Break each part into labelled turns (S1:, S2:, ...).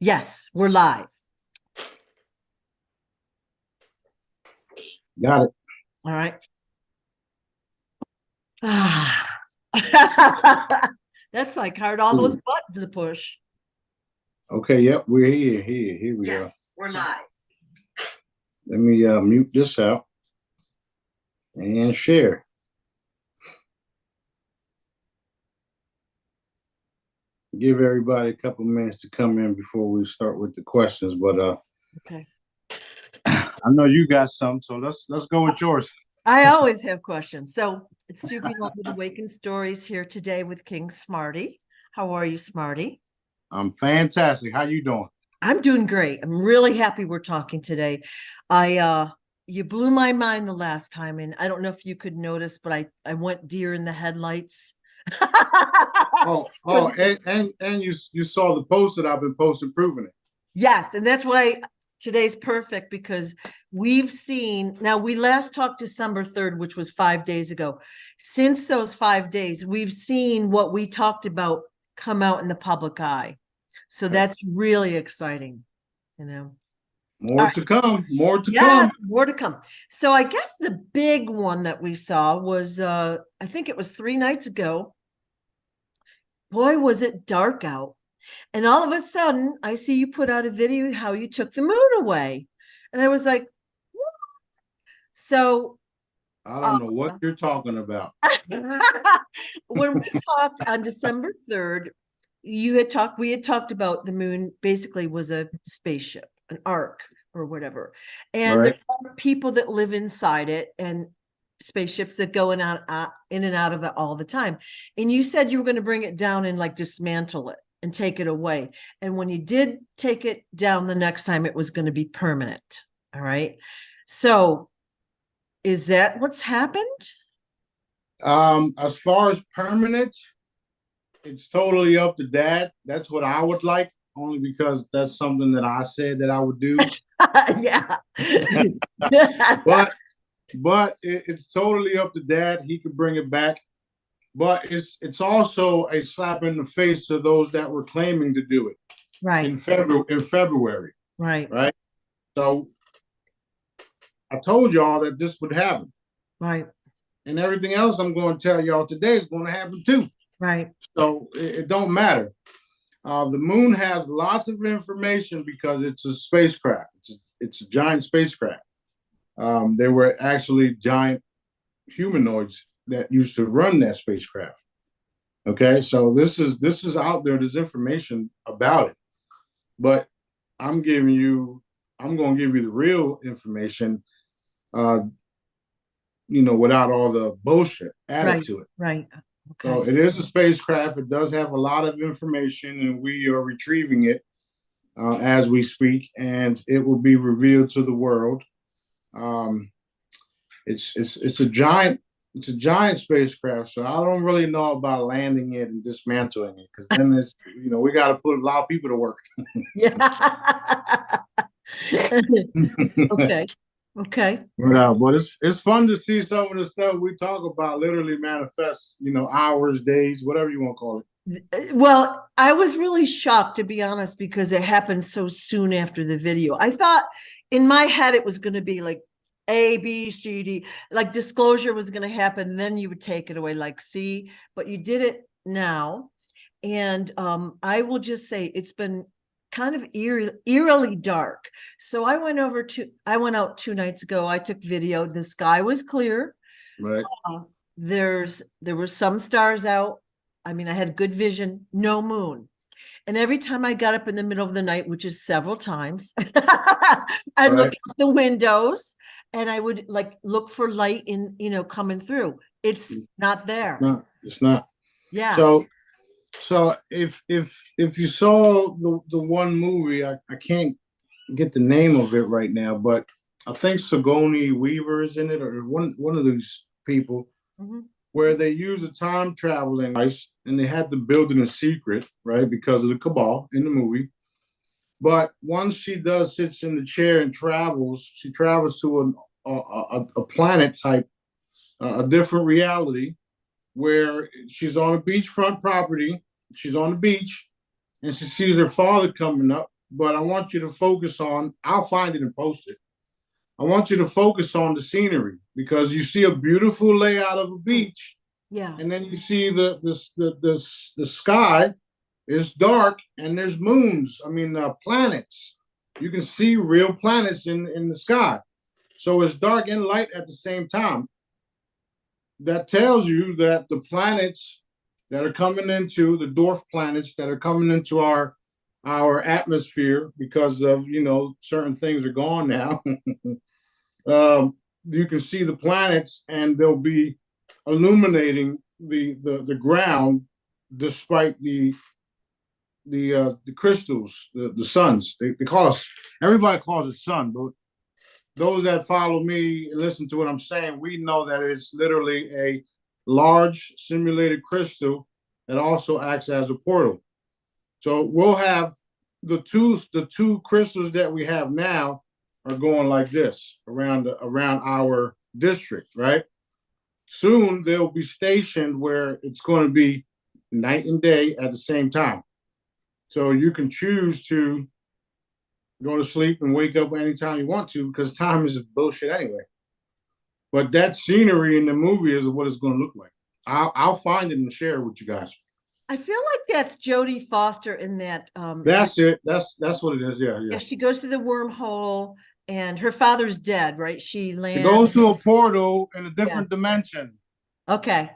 S1: Yes, we're live.
S2: Got it.
S1: All right. Ah. That's like hard, all those buttons to push.
S2: Okay, yep, we're here. Here we go.
S1: Yes, we're live.
S2: Let me mute this out and share. Give everybody a couple minutes to come in before we start with the questions. But
S1: Okay.
S2: I know you got some, so let's go with yours.
S1: I always have questions. So it's Super with Awakened Stories here today with King Smarty. How are you, Smarty?
S2: I'm fantastic. How you doing?
S1: I'm doing great. I'm really happy we're talking today. You blew my mind the last time, and I don't know if you could notice, but I went deer in the headlights.
S2: And you saw the post that I've been posting proving it.
S1: Yes, and that's why today's perfect, because we've seen, now we last talked December 3rd, which was 5 days ago. Since those 5 days, we've seen what we talked about come out in the public eye. So that's really exciting, you know.
S2: More to come. More to
S1: Yeah,
S2: come.
S1: more to come. So I guess the big one that we saw was I think it was 3 nights ago. Boy, was it dark out. And all of a sudden, I see you put out a video how you took the moon away. And I was like, what? So
S2: I don't know what you're talking about.
S1: when we talked on December 3rd, we had talked about the moon basically was a spaceship, an ark or whatever. And
S2: Right.
S1: there are people that live inside it and spaceships that go in and out of it all the time. And you said you were going to bring it down and like dismantle it and take it away. And when you did take it down the next time, it was going to be permanent. All right. So is that what's happened?
S2: As far as permanent, it's totally up to Dad. That's what I would like, only because that's something that I said that I would do.
S1: Yeah.
S2: but it's totally up to Dad. He could bring it back, but it's also a slap in the face to those that were claiming to do it
S1: Right.
S2: in February.
S1: Right.
S2: Right. So I told y'all that this would happen.
S1: Right.
S2: And everything else I'm going to tell y'all today is going to happen too.
S1: Right.
S2: So it don't matter. The moon has lots of information because it's a spacecraft. It's a giant spacecraft. There were actually giant humanoids that used to run that spacecraft. Okay, so this is out there. There's information about it, but I'm going to give you the real information. Without all the bullshit added to it.
S1: Right.
S2: Okay. So it is a spacecraft. It does have a lot of information, and we are retrieving it as we speak, and it will be revealed to the world. It's a giant spacecraft, so I don't really know about landing it and dismantling it, because then we got to put a lot of people to work.
S1: Yeah. Okay. Okay.
S2: Yeah, but it's fun to see some of the stuff we talk about literally manifest, hours, days, whatever you want to call
S1: it. Well, I was really shocked, to be honest, because it happened so soon after the video. I thought in my head it was going to be like A, B, C, D, like disclosure was going to happen, then you would take it away like C, but you did it now. And I will just say it's been kind of eerily dark. So I went out 2 nights ago. I took video. The sky was clear.
S2: Right.
S1: There were some stars out. I mean, I had good vision, no moon. And every time I got up in the middle of the night, which is several times, I'd look out the windows and I would like look for light in, coming through. It's not there.
S2: No, it's not.
S1: Yeah.
S2: So if you saw the one movie, I can't get the name of it right now, but I think Sigourney Weaver is in it, or one of these people, where they use a time traveling device, and they had to build it in secret, right, because of the CABAL in the movie. But once she sits in the chair and she travels to a planet type, a different reality, where she's on a beachfront property, she's on the beach, and she sees her father coming up, but I want you to focus on. I'll find it and post it. I want you to focus on the scenery because you see a beautiful layout of a beach,
S1: Yeah.
S2: and then you see the sky is dark and there's moons. I mean, planets. You can see real planets in the sky. So it's dark and light at the same time. That tells you that the planets that are coming into the dwarf planets that are coming into our atmosphere because of certain things are gone now. You can see the planets and they'll be illuminating the ground despite the crystals, the suns. They call us, everybody calls it sun, but those that follow me and listen to what I'm saying, we know that it's literally a large simulated crystal that also acts as a portal. So we'll have the two crystals that we have now are going like this around our district, right? Soon they'll be stationed where it's going to be night and day at the same time. So you can choose to go to sleep and wake up anytime you want to because time is bullshit anyway. But that scenery in the movie is what it's going to look like. I'll find it and share it with you guys.
S1: I feel like that's Jodie Foster in that.
S2: That's it. That's what it is. Yeah,
S1: Yeah, she goes through the wormhole, and her father's dead, right? She lands.
S2: It goes to a portal in a different dimension.
S1: Okay.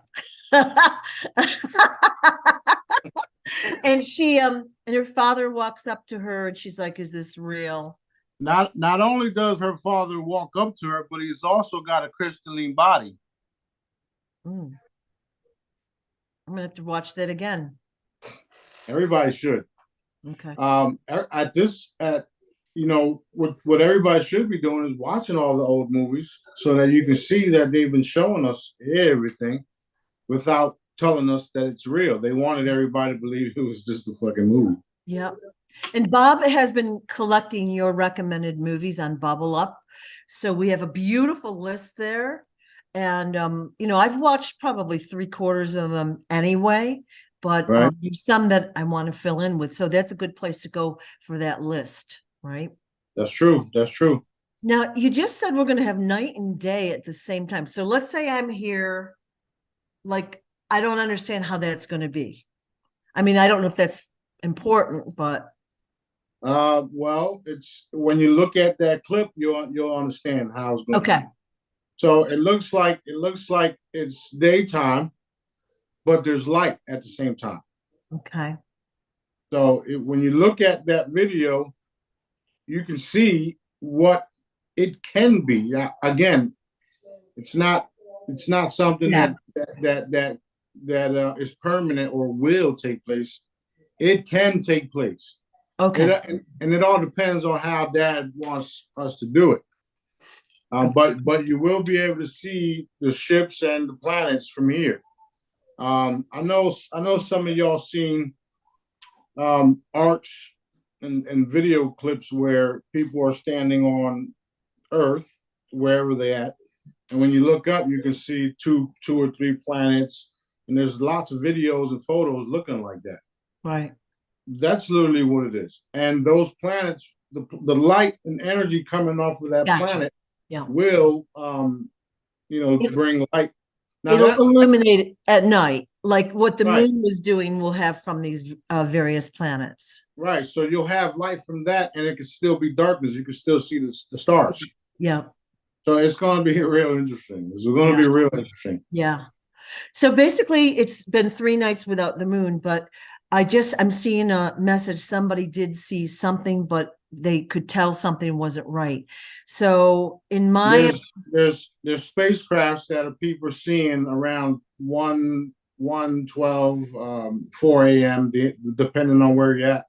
S1: And she and her father walks up to her and she's like, "Is this real?"
S2: Not only does her father walk up to her, but he's also got a crystalline body.
S1: I'm gonna have to watch that again.
S2: Everybody should.
S1: Okay.
S2: What everybody should be doing is watching all the old movies so that you can see that they've been showing us everything without telling us that it's real. They wanted everybody to believe it was just a fucking movie.
S1: Yeah. And Bob has been collecting your recommended movies on Bubble Up. So we have a beautiful list there. And I've watched probably 3/4 of them anyway, but
S2: Right.
S1: there's some that I want to fill in with. So that's a good place to go for that list, right?
S2: That's true. That's true.
S1: Now, you just said we're going to have night and day at the same time. So let's say I'm here, like, I don't understand how that's going to be. I mean, I don't know if that's important, but
S2: well, it's when you look at that clip, you'll understand how it's going to be. So it looks like it's daytime, but there's light at the same time.
S1: Okay.
S2: So when you look at that video, you can see what it can be. Again, it's not something that is permanent or will take place. It can take place.
S1: Okay.
S2: And it all depends on how Dad wants us to do it. But you will be able to see the ships and the planets from here. I know some of y'all seen arts and video clips where people are standing on Earth, wherever they at, and when you look up, you can see two or three planets, and there's lots of videos and photos looking like that.
S1: Right.
S2: That's literally what it is. And those planets, the light and energy coming off of that planet will, bring light. Now
S1: it'll illuminate at night, like what the moon was doing. We'll have from these various planets.
S2: Right. So you'll have light from that, and it can still be darkness. You can still see the stars.
S1: Yeah.
S2: So it's going to be real interesting. It's going to be real interesting.
S1: Yeah. So basically, it's been 3 nights without the moon, but I'm seeing a message. Somebody did see something, but they could tell something wasn't right. So in my
S2: there's spacecrafts that people are seeing around 1:12, 4 a.m. depending on where you're at.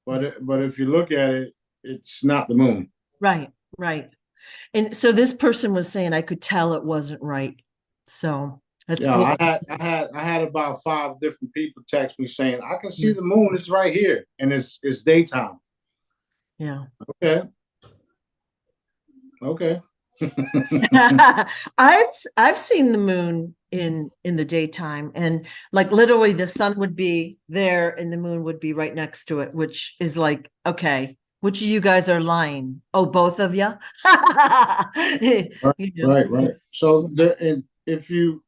S2: But if you look at it, it's not the moon.
S1: Right. And so this person was saying I could tell it wasn't right. So that's
S2: cool. I had about 5 different people text me saying I can see the moon. It's right here, and it's daytime.
S1: Yeah.
S2: Okay.
S1: I've seen the moon in the daytime, and like literally the sun would be there and the moon would be right next to it, which is like, okay, which of you guys are lying? Oh, both of you?
S2: Right,
S1: You know?
S2: right. So and if you,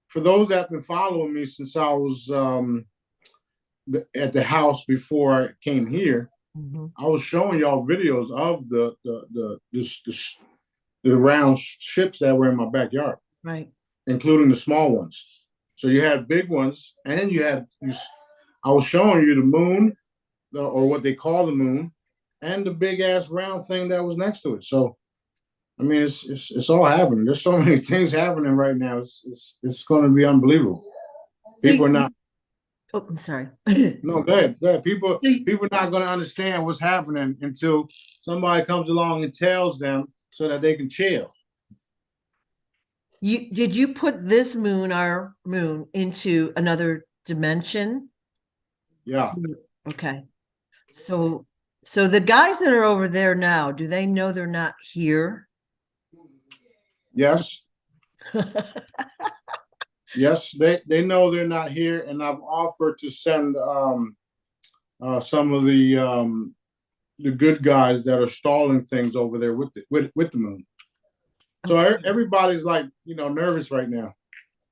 S2: for those that have been following me since I was at the house before I came here,
S1: Mhm.
S2: I was showing y'all videos of the round ships that were in my backyard,
S1: Right.
S2: including the small ones. So you had big ones, and I was showing you the moon, or what they call the moon, and the big ass round thing that was next to it. So I mean, it's all happening. There's so many things happening right now. It's going to be unbelievable.
S1: So
S2: People are not.
S1: oh, I'm sorry.
S2: No, go ahead. Go ahead.
S1: So
S2: People are not going to understand what's happening until somebody comes along and tells them so that they can chill.
S1: did you put this moon, our moon, into another dimension?
S2: Yeah.
S1: Okay. So the guys that are over there now, do they know they're not here?
S2: Yes. Yes. They know they're not here, and I've offered to send some of the good guys that are stalling things over there with the moon. So everybody's like, nervous right now.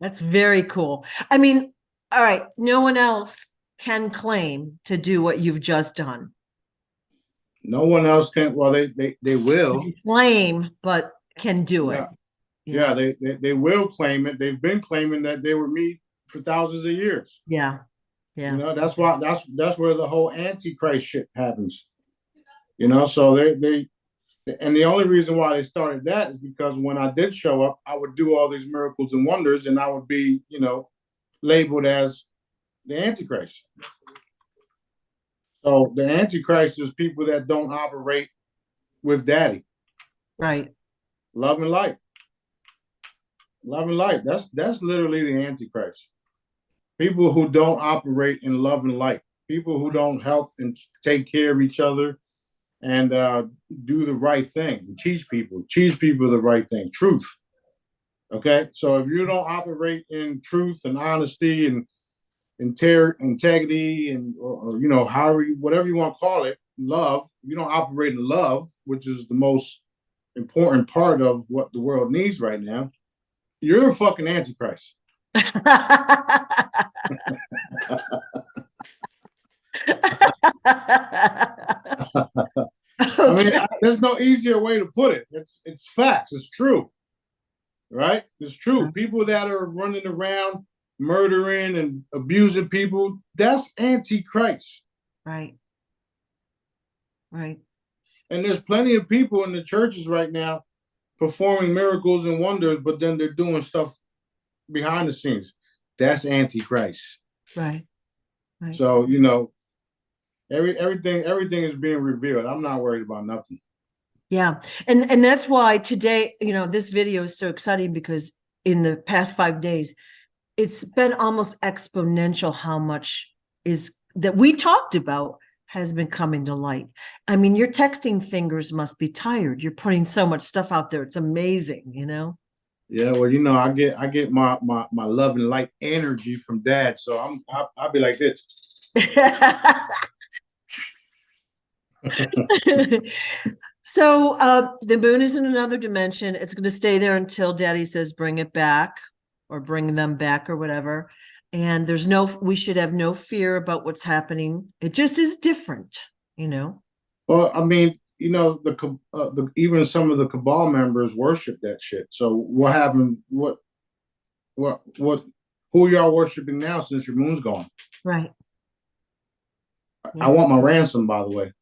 S1: That's very cool. I mean, all right, no one else can claim to do what you've just done.
S2: No one else can. Well, they will.
S1: Claim, but can do it.
S2: Yeah, they will claim it. They've been claiming that they were me for thousands of years.
S1: Yeah.
S2: That's why that's where the whole antichrist shit happens. So they and the only reason why they started that is because when I did show up, I would do all these miracles and wonders, and I would be, labeled as the antichrist. So the antichrist is people that don't operate with daddy.
S1: Right.
S2: Love and light. Love and light. That's literally the antichrist. People who don't operate in love and light. People who don't help and take care of each other and do the right thing. Teach people the right thing. Truth. Okay. So if you don't operate in truth and honesty and integrity and or however whatever you want to call it, love. You don't operate in love, which is the most important part of what the world needs right now. You're a fucking antichrist. I mean, there's no easier way to put it. It's facts. It's true, right? It's true. People that are running around murdering and abusing people, that's antichrist.
S1: Right. Right.
S2: And there's plenty of people in the churches right now performing miracles and wonders, but then they're doing stuff behind the scenes. That's antichrist.
S1: Right.
S2: So everything is being revealed. I'm not worried about nothing.
S1: Yeah. And that's why today, this video is so exciting, because in the past 5 days, it's been almost exponential how much is that we talked about has been coming to light. I mean, your texting fingers must be tired. You're putting so much stuff out there. It's amazing,
S2: Yeah, well, I get my love and light energy from dad, so I'll be like this.
S1: So the moon is in another dimension. It's going to stay there until daddy says bring it back, or bring them back, or whatever. And we should have no fear about what's happening. It just is different.
S2: Well, I mean, the even some of the CABAL members worship that shit. So what happened? What? Who y'all worshiping now since your moon's gone?
S1: Right.
S2: I want my ransom, by the way.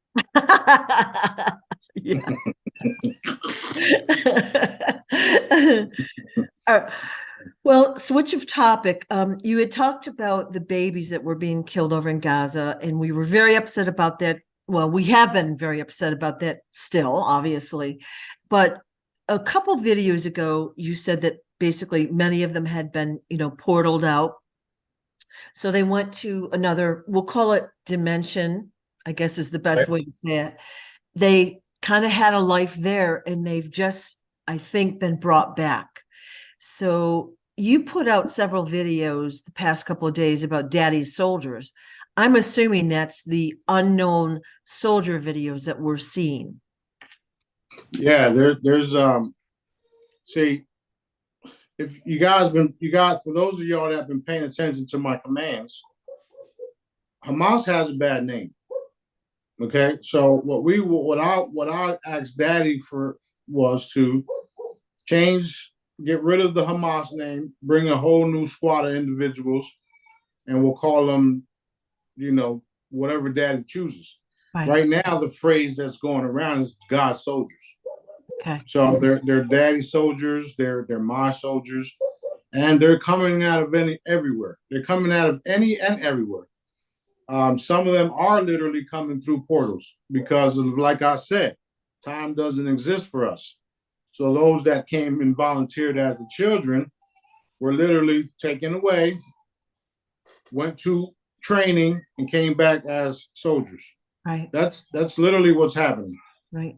S1: Well, switch of topic. You had talked about the babies that were being killed over in Gaza, and we were very upset about that. Well, we have been very upset about that still, obviously. But a couple videos ago, you said that basically many of them had been, portaled out. So they went to another, we'll call it dimension, I guess is the best way to say it. They kind of had a life there, and they've just I think, been brought back. So you put out several videos the past couple of days about Daddy's soldiers. I'm assuming that's the unknown soldier videos that we're seeing.
S2: Yeah, there's see, if you guys for those of y'all that have been paying attention to my commands, Hamas has a bad name. Okay, so what I asked Daddy for was to get rid of the Hamas name, bring a whole new squad of individuals, and we'll call them, whatever Daddy chooses. Right now, the phrase that's going around is God's soldiers.
S1: Okay.
S2: So they're Daddy soldiers, they're my soldiers, and they're coming out of everywhere. They're coming out of any and everywhere. Some of them are literally coming through portals because of, like I said, time doesn't exist for us. So those that came and volunteered as the children were literally taken away, went to training, and came back as soldiers.
S1: Right.
S2: That's literally what's happening.
S1: Right.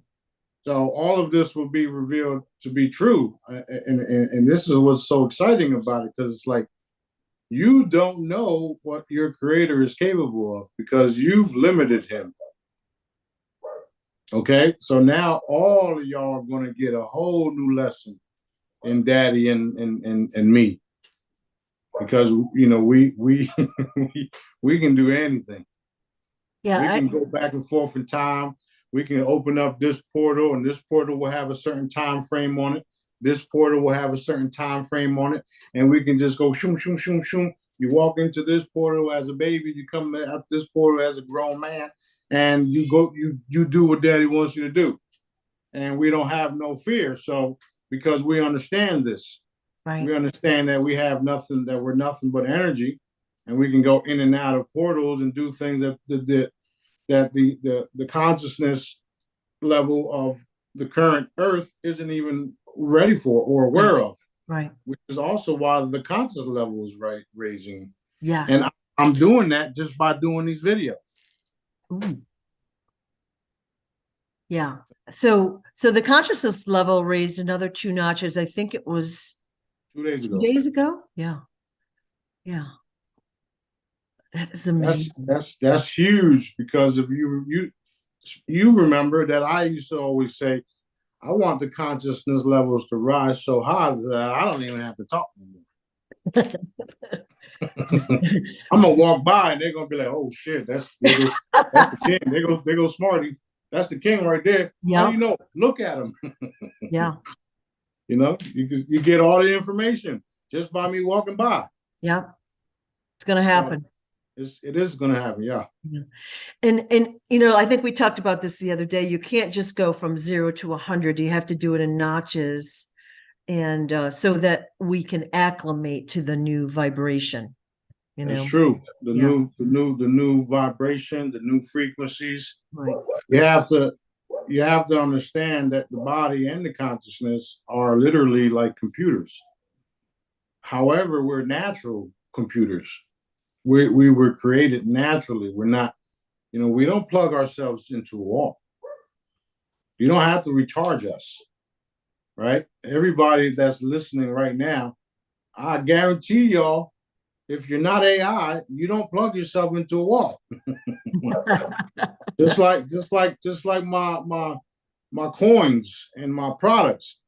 S2: So all of this will be revealed to be true. And this is what's so exciting about it, because it's like, you don't know what your creator is capable of because you've limited him. Okay, so now all of y'all are going to get a whole new lesson in Daddy and me, because we we can do anything.
S1: Yeah,
S2: we can go back and forth in time. We can open up this portal, and this portal will have a certain time frame on it. This portal will have a certain time frame on it, and we can just go shoom, shoom, shoom, shoom. You walk into this portal as a baby, you come out this portal as a grown man, and you go, you do what Daddy wants you to do, and we don't have no fear. So because we understand this, we understand that we have nothing, that we're nothing but energy, and we can go in and out of portals and do things that the consciousness level of the current Earth isn't even ready for or aware of.
S1: Right.
S2: Which is also why the conscious level is raising.
S1: Yeah.
S2: And I'm doing that just by doing these videos.
S1: Ooh. Yeah. So the consciousness level raised another 2 notches. I think it was
S2: 2 days ago.
S1: 2 days ago. Yeah. Yeah. That is amazing.
S2: That's huge, because if you remember that I used to always say, I want the consciousness levels to rise so high that I don't even have to talk anymore. I'm gonna walk by and they're gonna be like, "Oh shit, that's the king." They go Smarty. That's the king right there. Yeah. How do you know? Look at him.
S1: Yeah.
S2: You get all the information just by me walking by.
S1: Yeah. It's gonna happen.
S2: It is going to happen, yeah.
S1: And I think we talked about this the other day. You can't just go from 0 to 100. You have to do it in notches, and so that we can acclimate to the new vibration.
S2: That's true. The new vibration, the new frequencies.
S1: Right.
S2: You have to understand that the body and the consciousness are literally like computers. However, we're natural computers. We were created naturally. We're not, we don't plug ourselves into a wall. You don't have to recharge us, right? Everybody that's listening right now, I guarantee y'all, if you're not AI, you don't plug yourself into a wall. just like my coins and my products,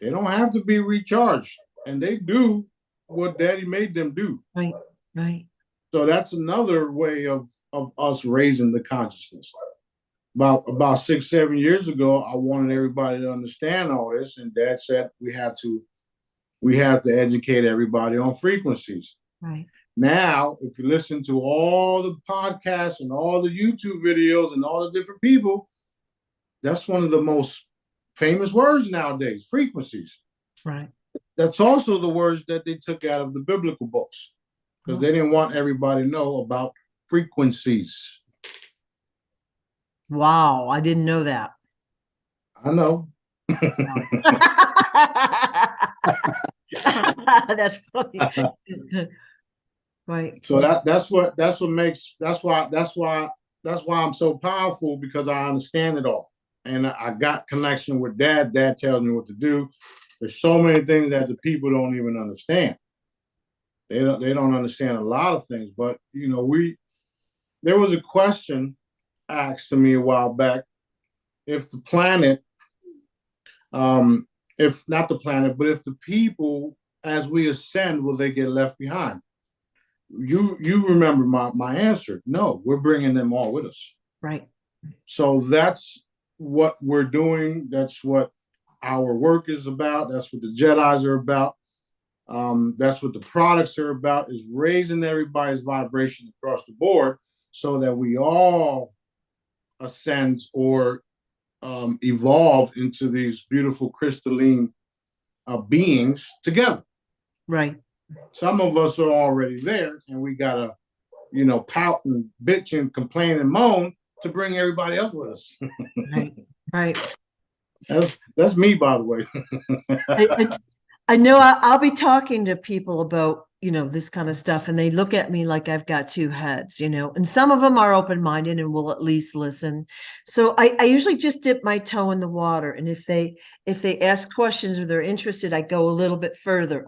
S2: they don't have to be recharged, and they do what Daddy made them do.
S1: Right, right.
S2: So that's another way of us raising the consciousness. About 6-7 years ago, I wanted everybody to understand all this, and Dad said we have to educate everybody on frequencies.
S1: Right.
S2: Now, if you listen to all the podcasts and all the YouTube videos and all the different people, that's one of the most famous words nowadays, frequencies.
S1: Right.
S2: That's also the words that they took out of the biblical books, because they didn't want everybody to know about frequencies.
S1: Wow, I didn't know that.
S2: I know.
S1: That's funny. Right.
S2: So that's why I'm so powerful, because I understand it all. and I got connection with Dad. Dad tells me what to do. There's so many things that the people don't even understand. They don't understand a lot of things. But there was a question asked to me a while back, if the planet, if not the planet, but if the people, as we ascend, will they get left behind? You remember my answer. No, we're bringing them all with us.
S1: Right.
S2: So that's what we're doing. That's what our work is about. That's what the Jedis are about. That's what the products are about, is raising everybody's vibration across the board so that we all ascend or evolve into these beautiful crystalline beings together.
S1: Right.
S2: Some of us are already there, and we gotta, pout and bitch and complain and moan to bring everybody else with us.
S1: Right. Right.
S2: That's me, by the way.
S1: I know I'll be talking to people about, this kind of stuff, and they look at me like I've got two heads, and some of them are open-minded and will at least listen. So I usually just dip my toe in the water. And if they ask questions or they're interested, I go a little bit further.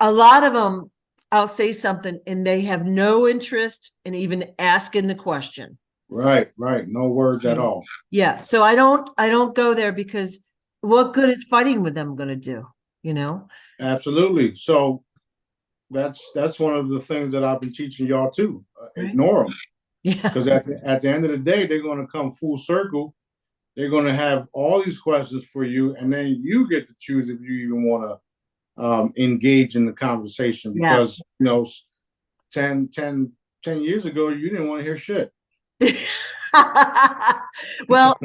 S1: A lot of them, I'll say something and they have no interest in even asking the question.
S2: Right. No words at all.
S1: Yeah. So I don't go there, because what good is fighting with them going to do?
S2: Absolutely. So that's one of the things that I've been teaching y'all too.
S1: Right.
S2: Ignore them.
S1: Yeah.
S2: Because at the end of the day, they're going to come full circle. They're going to have all these questions for you, and then you get to choose if you even want to engage in the conversation. Because 10 years ago, you didn't want to hear shit.
S1: Well,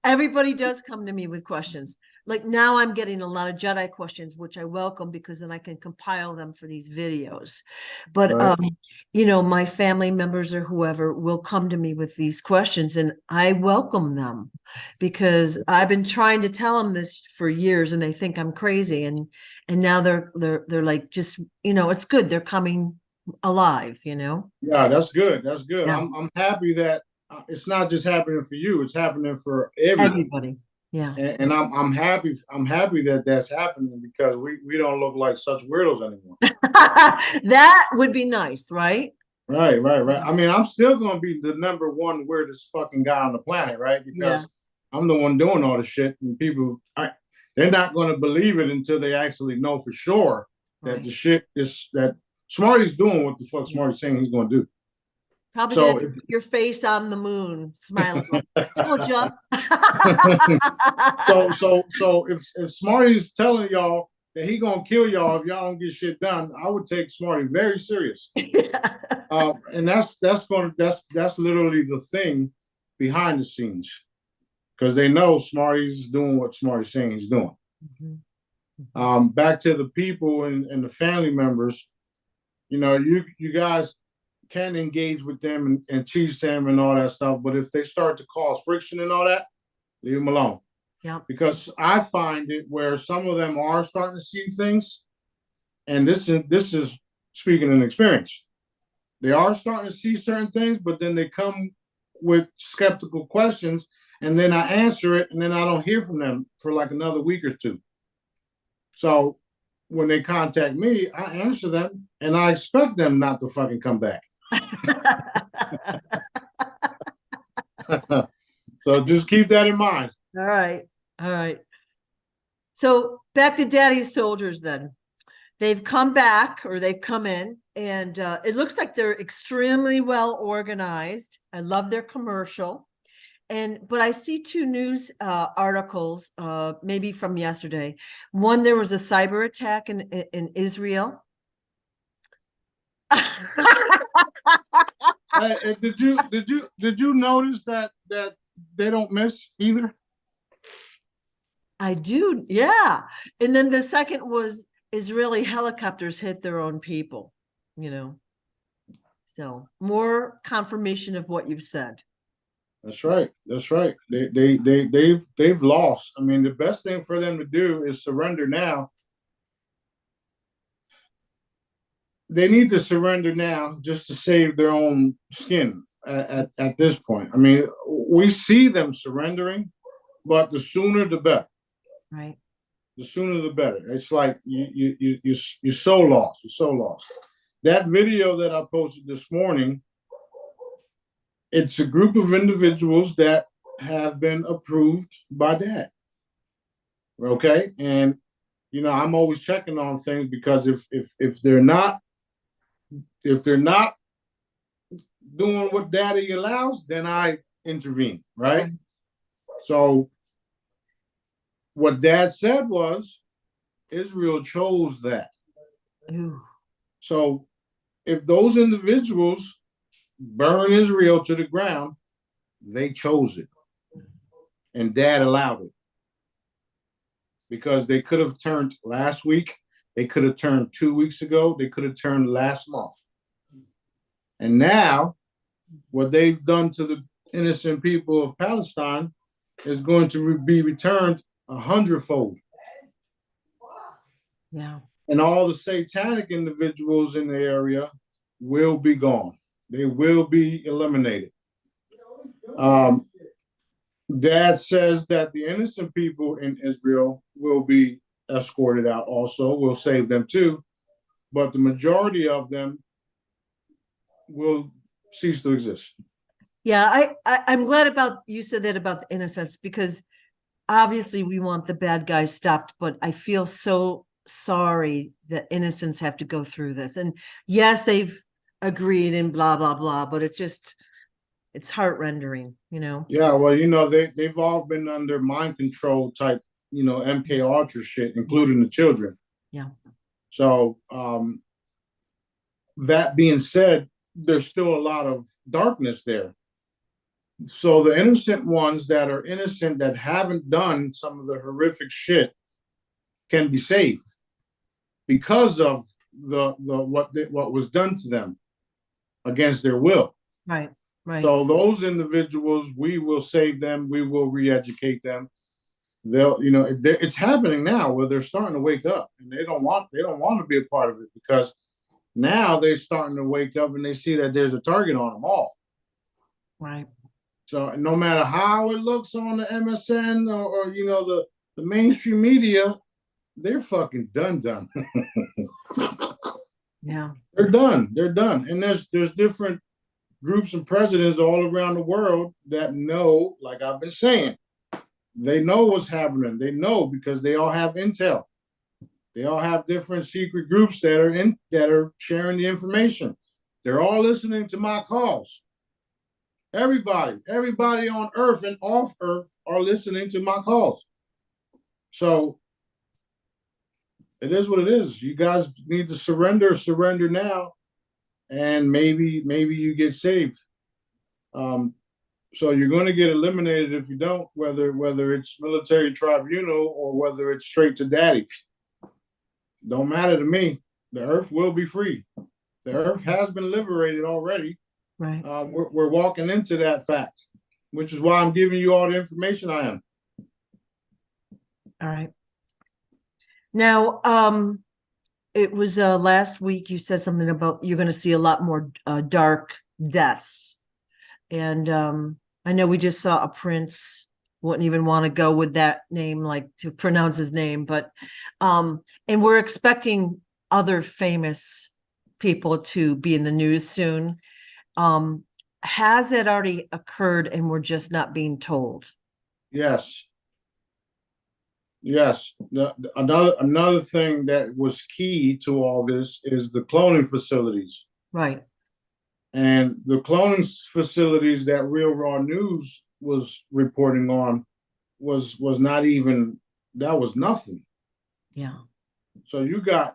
S1: everybody does come to me with questions. Like now I'm getting a lot of Jedi questions, which I welcome, because then I can compile them for these videos. But,
S2: right.
S1: My family members or whoever will come to me with these questions, and I welcome them, because I've been trying to tell them this for years and they think I'm crazy. And now they're like, just, it's good. They're coming alive,
S2: Yeah, that's good. That's good.
S1: Yeah.
S2: I'm happy that it's not just happening for you, it's happening for everybody.
S1: Yeah.
S2: And I'm happy that that's happening, because we don't look like such weirdos anymore.
S1: That would be nice, right?
S2: Right. I mean, I'm still gonna be the number one weirdest fucking guy on the planet, right? Because I'm the one doing all the shit, and people, they're not gonna believe it until they actually know for sure that the shit is that Smarty's doing what the fuck Smarty's saying he's gonna do.
S1: Probably so if your face on the moon, smiling. Hello, John.
S2: so if Smarty's telling y'all that he gonna kill y'all if y'all don't get shit done, I would take Smarty very serious. Yeah. And that's literally the thing behind the scenes, because they know Smarty's doing what Smarty's saying he's doing. Mm-hmm. Back to the people and the family members, you guys can engage with them and teach them and all that stuff. But if they start to cause friction and all that, leave them alone.
S1: Yeah.
S2: Because I find it where some of them are starting to see things, and this is speaking in experience. They are starting to see certain things, but then they come with skeptical questions, and then I answer it, and then I don't hear from them for like another week or two. So when they contact me, I answer them, and I expect them not to fucking come back. So just keep that in mind.
S1: All right. So back to Daddy's soldiers then. They've come back, or they've come in, and it looks like they're extremely well organized. I love their commercial. But I see two news articles, maybe from yesterday. One, there was a cyber attack in Israel.
S2: Did you notice that they don't miss either?
S1: I do, yeah. And then the second was Israeli helicopters hit their own people, So more confirmation of what you've said.
S2: That's right. They've lost. I mean, the best thing for them to do is surrender now. They need to surrender now just to save their own skin at this point. I mean, we see them surrendering, but the sooner the better.
S1: Right.
S2: The sooner the better. It's like you're so lost. You're so lost. That video that I posted this morning, it's a group of individuals that have been approved by Dad. Okay, and you know I'm always checking on things because if they're not doing what Daddy allows, then I intervene. Right. So what Dad said was Israel chose that.
S1: Ooh.
S2: So if those individuals burn Israel to the ground, they chose it. And Dad allowed it. Because they could have turned last week, they could have turned 2 weeks ago, they could have turned last month. And now, what they've done to the innocent people of Palestine is going to be returned 100-fold.
S1: Yeah.
S2: And all the satanic individuals in the area will be gone. They will be eliminated. Dad says that the innocent people in Israel will be escorted out also. We'll save them too. But the majority of them will cease to exist.
S1: Yeah, I'm glad about you said that about the innocents, because obviously we want the bad guys stopped, but I feel so sorry that innocents have to go through this. And yes, they've agreed and blah, blah, blah, but it's heart rendering, you know?
S2: Yeah, well, you know, they've all been under mind control type, you know, MK Ultra shit, including the children.
S1: Yeah.
S2: So that being said, there's still a lot of darkness there. So the innocent ones that are innocent that haven't done some of the horrific shit can be saved because of what was done to them against their will.
S1: Right. Right.
S2: So those individuals, we will save them. We will re-educate them. They'll, you know, it's happening now where they're starting to wake up, and they don't want to be a part of it because now they're starting to wake up and they see that there's a target on them all.
S1: Right.
S2: So no matter how it looks on the MSN or you know the mainstream media, they're fucking done.
S1: Yeah.
S2: They're done. They're done. And there's different groups and presidents all around the world that know, like I've been saying, they know what's happening. They know because they all have intel. They all have different secret groups that are sharing the information. They're all listening to my calls. Everybody on Earth and off Earth are listening to my calls. So it is what it is. You guys need to surrender now, and maybe you get saved. So you're going to get eliminated if you don't, whether it's military tribunal or whether it's straight to daddy. Don't matter to me. The Earth will be free. The Earth has been liberated already.
S1: Right.
S2: We're walking into that fact, which is why I'm giving you all the information I am.
S1: All right. Now, it was last week you said something about you're going to see a lot more dark deaths. And I know we just saw a prince, wouldn't even want to go with that name, like to pronounce his name, but and we're expecting other famous people to be in the news soon. Has it already occurred and we're just not being told?
S2: Yes. Another thing that was key to all this is the cloning facilities.
S1: Right.
S2: And the cloning facilities that Real Raw News was reporting on was not even, that was nothing.
S1: Yeah.
S2: So you got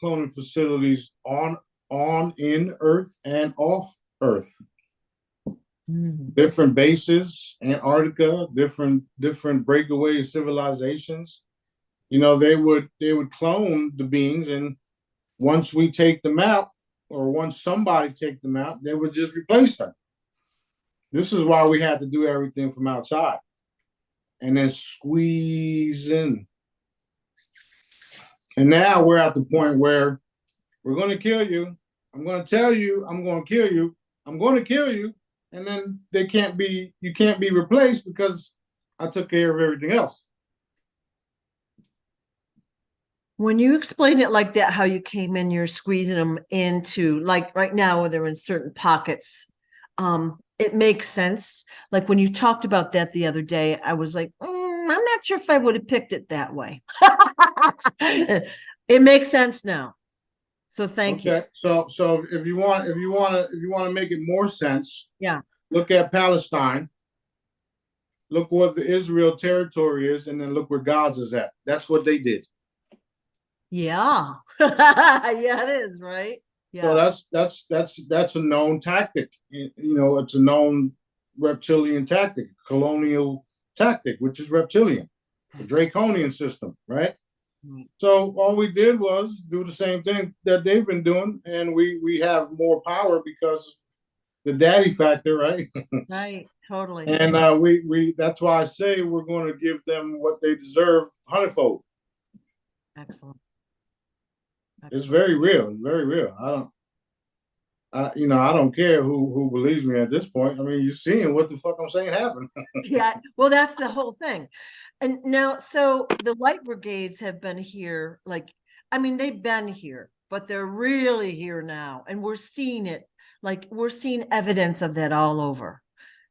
S2: cloning facilities on in Earth and off Earth. Different bases, Antarctica, different breakaway civilizations. You know, they would clone the beings, and once we take them out, or once somebody take them out, they would just replace them. This is why we had to do everything from outside and then squeeze in. And now we're at the point where we're going to kill you. I'm going to tell you, I'm going to kill you. I'm going to kill you. and then you can't be replaced because I took care of everything else.
S1: When you explain it like that, how you came in, you're squeezing them into, like right now, where they're in certain pockets. It makes sense. Like when you talked about that the other day, I was like, I'm not sure if I would have picked it that way. It makes sense now. So thank you.
S2: Okay, so if you want to make it more sense,
S1: Yeah.
S2: look at Palestine. Look what the Israel territory is, and then look where Gaza's at. That's what they did.
S1: Yeah. Yeah, it is, right?
S2: So
S1: Yeah.
S2: that's a known tactic. You know, it's a known reptilian tactic, colonial tactic, which is reptilian, the draconian system, right?
S1: Right.
S2: So all we did was do the same thing that they've been doing, and we have more power because the daddy factor, right?
S1: Right. Totally.
S2: And we that's why I say we're going to give them what they deserve hundredfold.
S1: Excellent.
S2: It's
S1: Excellent.
S2: very real. It's very real. I don't care who believes me at this point. I mean, you're seeing what the fuck I'm saying happen.
S1: Yeah. Well, that's the whole thing. And now, so the white brigades have been here, like, I mean, they've been here, but they're really here now. And we're seeing it, like, we're seeing evidence of that all over.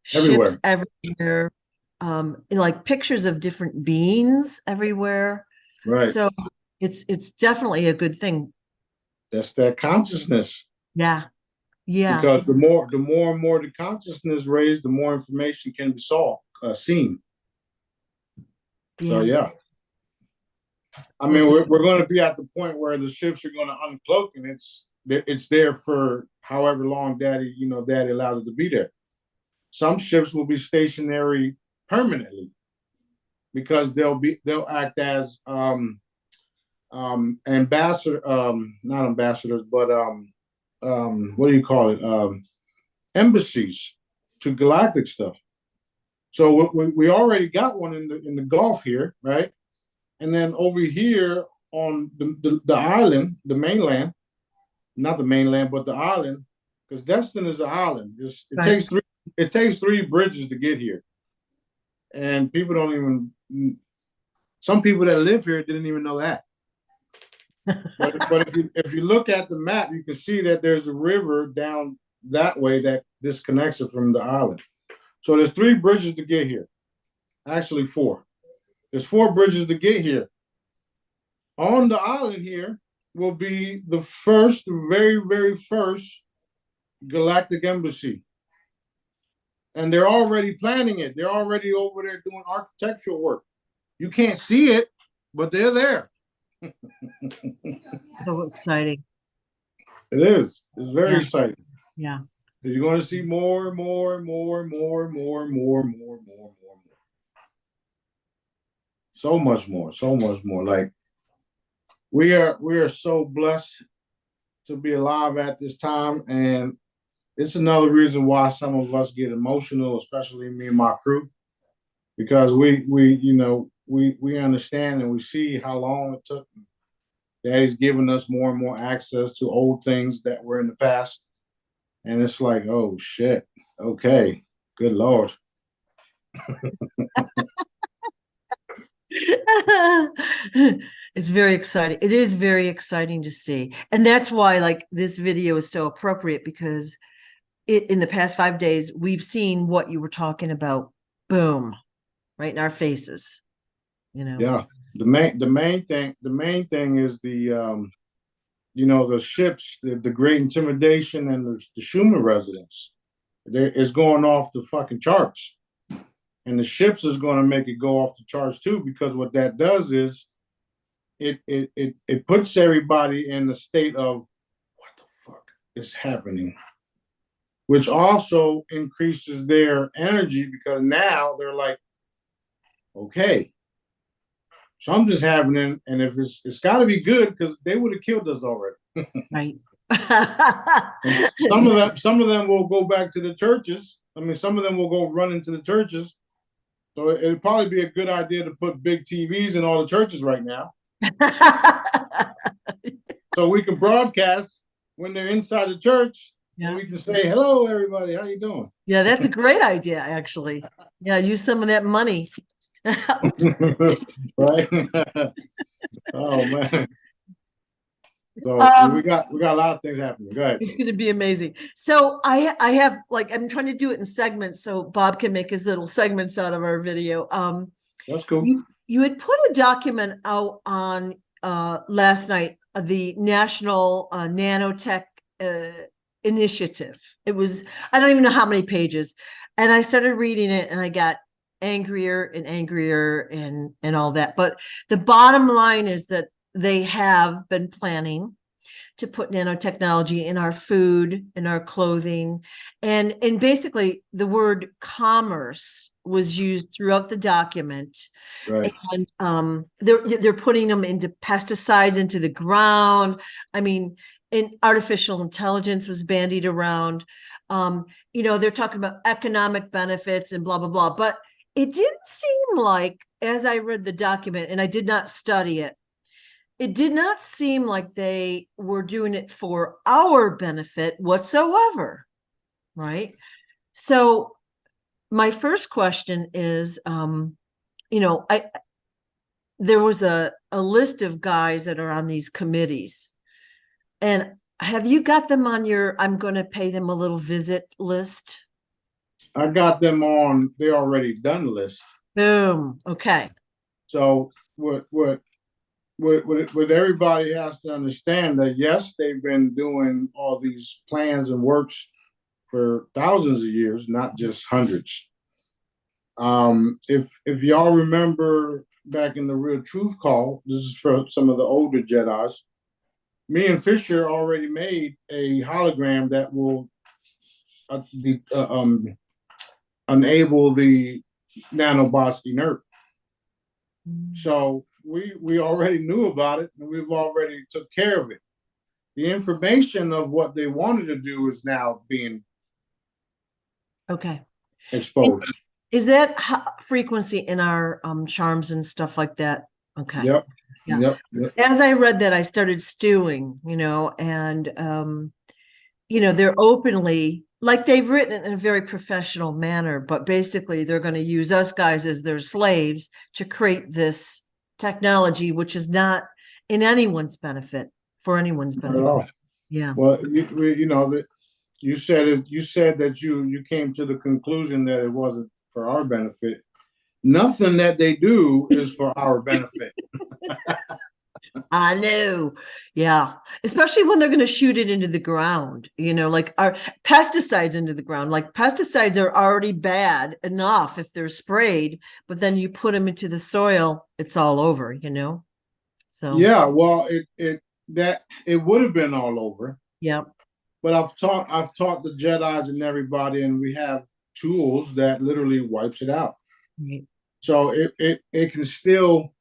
S1: Ships
S2: Everywhere.
S1: everywhere, like pictures of different beings everywhere.
S2: Right.
S1: So it's definitely a good thing.
S2: That's that consciousness.
S1: Yeah. Yeah.
S2: Because the more and more the consciousness raised, the more information can be seen. So
S1: Yeah.
S2: yeah. I mean, we're going to be at the point where the ships are going to uncloak, and it's there for however long daddy allows it to be there. Some ships will be stationary permanently because they'll act as ambassador, not ambassadors, but what do you call it? Embassies to galactic stuff. So we already got one in the Gulf here, right? And then over here on the island, the mainland, not the mainland, but the island, because Destin is an island.
S1: Right.
S2: It takes three bridges to get here, and people don't even. Some people that live here didn't even know that. But if you look at the map, you can see that there's a river down that way that disconnects it from the island. So there's three bridges to get here. Actually, four. There's four bridges to get here. On the island here will be the very, very first galactic embassy. And they're already planning it. They're already over there doing architectural work. You can't see it, but they're there.
S1: So exciting.
S2: It is. It's very exciting.
S1: Yeah.
S2: You're going to see more and more and more and more and more and more and more and more and more. So much more. So much more. Like we are so blessed to be alive at this time, and it's another reason why some of us get emotional, especially me and my crew, because we understand and we see how long it took. Daddy's giving us more and more access to old things that were in the past, and it's like, oh shit, okay, good lord.
S1: It's very exciting. It is very exciting to see. And that's why like this video is so appropriate, because in the past 5 days, we've seen what you were talking about. Boom, right in our faces.
S2: Yeah. The main thing is the ships, the Great Intimidation, and the Schumann resonance. It's going off the fucking charts. And the ships is going to make it go off the charts too, because what that does is it puts everybody in the state of what the fuck is happening, which also increases their energy, because now they're like, okay, something's happening, and if it's got to be good, because they would have killed us already.
S1: Right.
S2: Some of them will go back to the churches. I mean, some of them will go run into the churches. So it'd probably be a good idea to put big TVs in all the churches right now, so we can broadcast when they're inside the church.
S1: Yeah.
S2: we can say, hello, everybody. How you doing?
S1: Yeah, that's a great idea, actually. Yeah, use some of that money.
S2: Right? Oh man. So we
S1: Um,
S2: got a lot of things happening. Go ahead.
S1: it's going to be amazing. So I have like I'm trying to do it in segments so Bob can make his little segments out of our video.
S2: That's cool.
S1: You had put a document out on last night, the National Nanotech Initiative. It was I don't even know how many pages, and I started reading it, and I got angrier and angrier and all that. But the bottom line is that they have been planning to put nanotechnology in our food, in our clothing, and basically the word commerce was used throughout the document.
S2: Right.
S1: And they're putting them into pesticides into the ground. I mean, artificial intelligence was bandied around. They're talking about economic benefits and blah blah blah. But it didn't seem like, as I read the document, and I did not study it, it did not seem like they were doing it for our benefit whatsoever, right? So my first question is, there was a list of guys that are on these committees, and have you got them on your I'm going to pay them a little visit list?
S2: I got them on the already done list.
S1: Boom. Okay.
S2: So what everybody has to understand that yes, they've been doing all these plans and works for thousands of years, not just hundreds. If y'all remember back in the Real Truth Call, this is for some of the older Jedi's. Me and Fisher already made a hologram that will enable the nanobots inert. So we already knew about it, and we've already took care of it. The information of what they wanted to do is now being
S1: Okay.
S2: exposed.
S1: Is that frequency in our charms and stuff like that? Okay.
S2: Yep.
S1: Yeah.
S2: Yep.
S1: As I read that, I started stewing, and they're openly, like they've written it in a very professional manner, but basically they're going to use us guys as their slaves to create this technology, which is not in anyone's benefit, for anyone's
S2: Not at
S1: benefit.
S2: all.
S1: Yeah.
S2: Well, that you said it. You said that you came to the conclusion that it wasn't for our benefit. Nothing that they do is for our benefit.
S1: I know. Yeah. Especially when they're going to shoot it into the ground, like our pesticides into the ground. Like pesticides are already bad enough if they're sprayed, but then you put them into the soil, it's all over, So
S2: Yeah, well, it would have been all over.
S1: yeah.
S2: But I've taught the Jedi's and everybody, and we have tools that literally wipes it out.
S1: Right.
S2: So it can still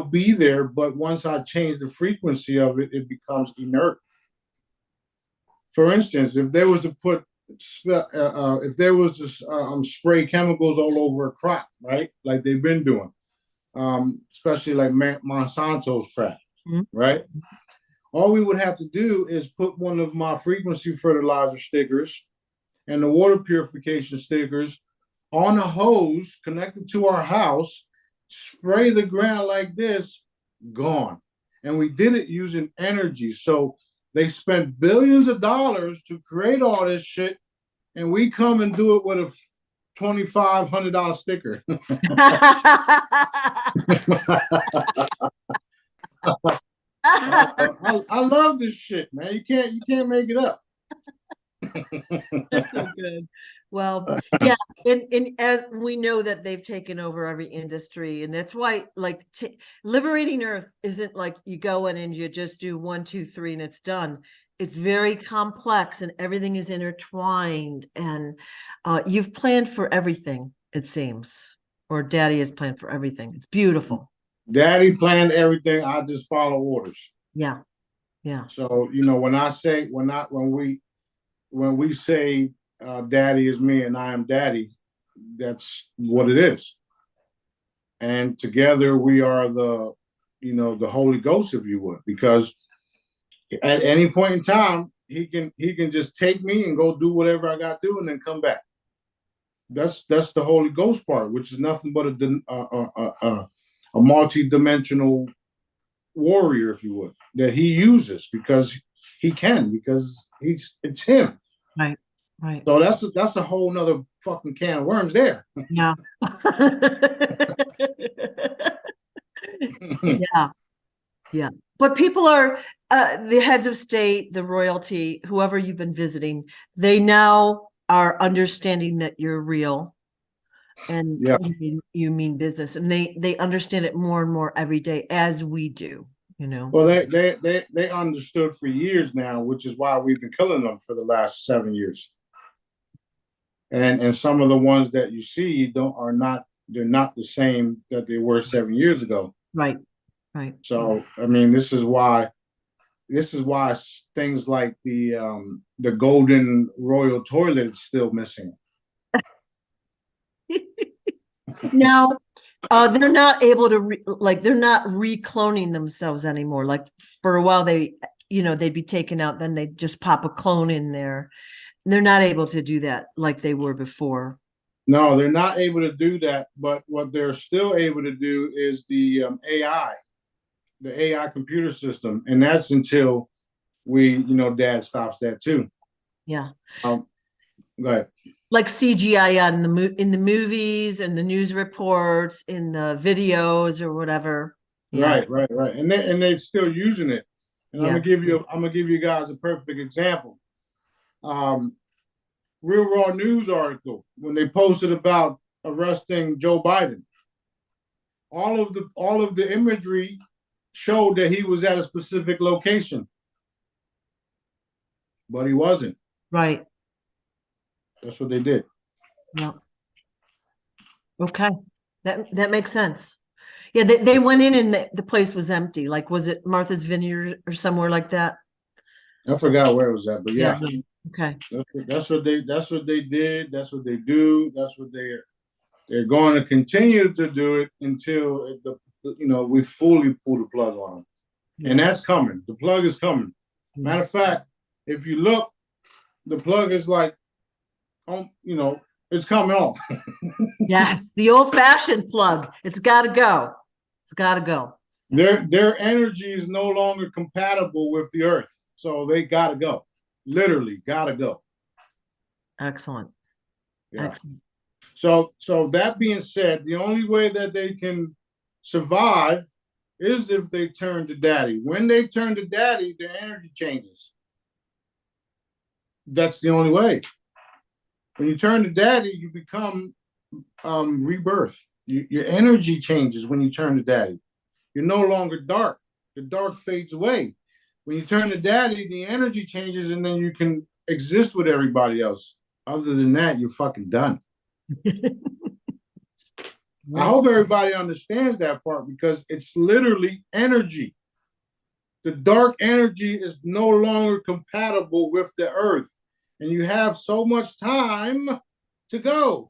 S2: be there, but once I change the frequency of it, it becomes inert. For instance, if there was to spray chemicals all over a crop, right, like they've been doing, especially like Monsanto's crap,
S1: Mm-hmm.
S2: right? All we would have to do is put one of my frequency fertilizer stickers and the water purification stickers on a hose connected to our house, spray the ground like this, gone. And we did it using energy. So they spent billions of dollars to create all this shit, and we come and do it with a $2,500 sticker. I love this shit, man. You can't make it up.
S1: That's so good. Well, yeah, and as we know that they've taken over every industry, and that's why, like, liberating Earth isn't like you go in and you just do 1, 2, 3 and it's done. It's very complex, and everything is intertwined. And you've planned for everything, it seems, or Daddy has planned for everything. It's beautiful.
S2: Daddy planned everything. I just follow orders.
S1: Yeah, yeah.
S2: So when we say Daddy is me and I am Daddy, that's what it is. And together we are the Holy Ghost, if you would, because at any point in time, he can just take me and go do whatever I got to do and then come back. That's the Holy Ghost part, which is nothing but a multi-dimensional warrior, if you would, that he uses because he can, because it's him.
S1: Right. Right.
S2: So that's a whole nother fucking can of worms there.
S1: Yeah. Yeah. Yeah. But people are the heads of state, the royalty, whoever you've been visiting, they now are understanding that you're real and
S2: Yeah.
S1: you mean business. And they understand it more and more every day, as we do, you know.
S2: Well, they understood for years now, which is why we've been killing them for the last 7 years. And some of the ones that you see they're not the same that they were 7 years ago.
S1: Right. Right.
S2: So I mean, this is why things like the golden royal toilet is still missing.
S1: Now, they're not able to they're not recloning themselves anymore. Like for a while, they'd be taken out, then they just pop a clone in there. They're not able to do that like they were before.
S2: No, they're not able to do that. But what they're still able to do is the AI computer system, and that's until Dad stops that too.
S1: Yeah.
S2: Go ahead.
S1: Like CGI in the movies and the news reports, in the videos or whatever.
S2: Yeah. Right. And they're still using it. And yeah. I'm gonna give you guys a perfect example. Real Raw News article when they posted about arresting Joe Biden. All of the imagery showed that he was at a specific location, but he wasn't.
S1: Right.
S2: That's what they did.
S1: Yeah. Okay, that makes sense. Yeah, they went in and the place was empty. Like, was it Martha's Vineyard or somewhere like that?
S2: I forgot where it was at, but yeah.
S1: Okay.
S2: That's what they did. That's what they do. That's what they're going to continue to do it until we fully pull the plug on them. Yeah. And that's coming. The plug is coming. Yeah. Matter of fact, if you look, the plug is like, it's coming off.
S1: Yes, the old-fashioned plug. It's got to go. It's got to go.
S2: Their energy is no longer compatible with the earth, so they got to go. Literally, got to go.
S1: Excellent. Yeah. Excellent.
S2: So that being said, the only way that they can survive is if they turn to Daddy. When they turn to Daddy, their energy changes. That's the only way. When you turn to Daddy, you become rebirth. Your energy changes when you turn to Daddy. You're no longer dark. The dark fades away. When you turn to Daddy, the energy changes, and then you can exist with everybody else. Other than that, you're fucking done. I hope everybody understands that part, because it's literally energy. The dark energy is no longer compatible with the earth, and you have so much time to go.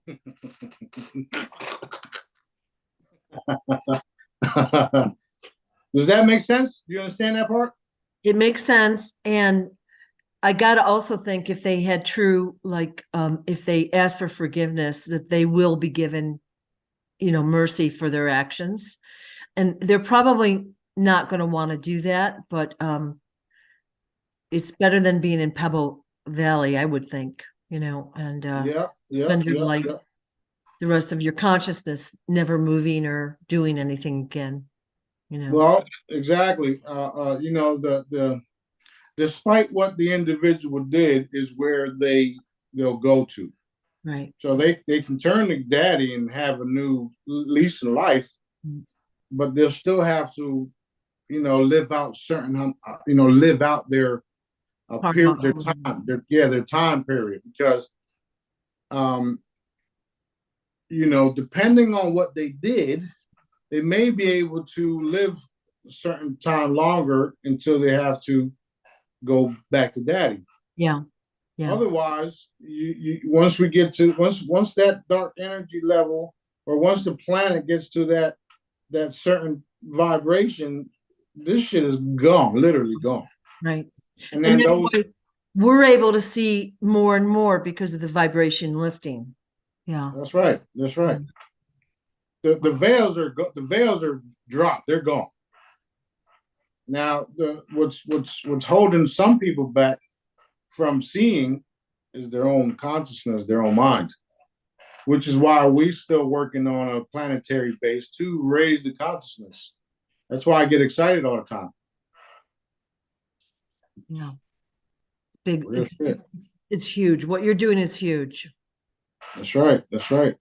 S2: Does that make sense? Do you understand that part?
S1: It makes sense. And I got to also think, if they had true, if they ask for forgiveness, that they will be given, mercy for their actions. And they're probably not going to want to do that, but it's better than being in Pebble Valley, I would think, and spend your life, the rest of your consciousness, never moving or doing anything again.
S2: Well, exactly. Despite what the individual did is where they'll go to.
S1: Right.
S2: So they can turn to Daddy and have a new lease of life, but they'll still have to, live out live out their period, their time period, because, depending on what they did, they may be able to live a certain time longer until they have to go back to Daddy.
S1: Yeah. Yeah.
S2: Otherwise, once that dark energy level, or once the planet gets to that certain vibration, this shit is gone, literally gone.
S1: Right.
S2: And then
S1: we're able to see more and more because of the vibration lifting. Yeah.
S2: That's right. That's right. The veils are dropped. They're gone. Now, what's holding some people back from seeing is their own consciousness, their own mind, which is why we still working on a planetary base to raise the consciousness. That's why I get excited all the time.
S1: Yeah. Big.
S2: Real shit.
S1: It's huge. What you're doing is huge.
S2: That's right. That's right.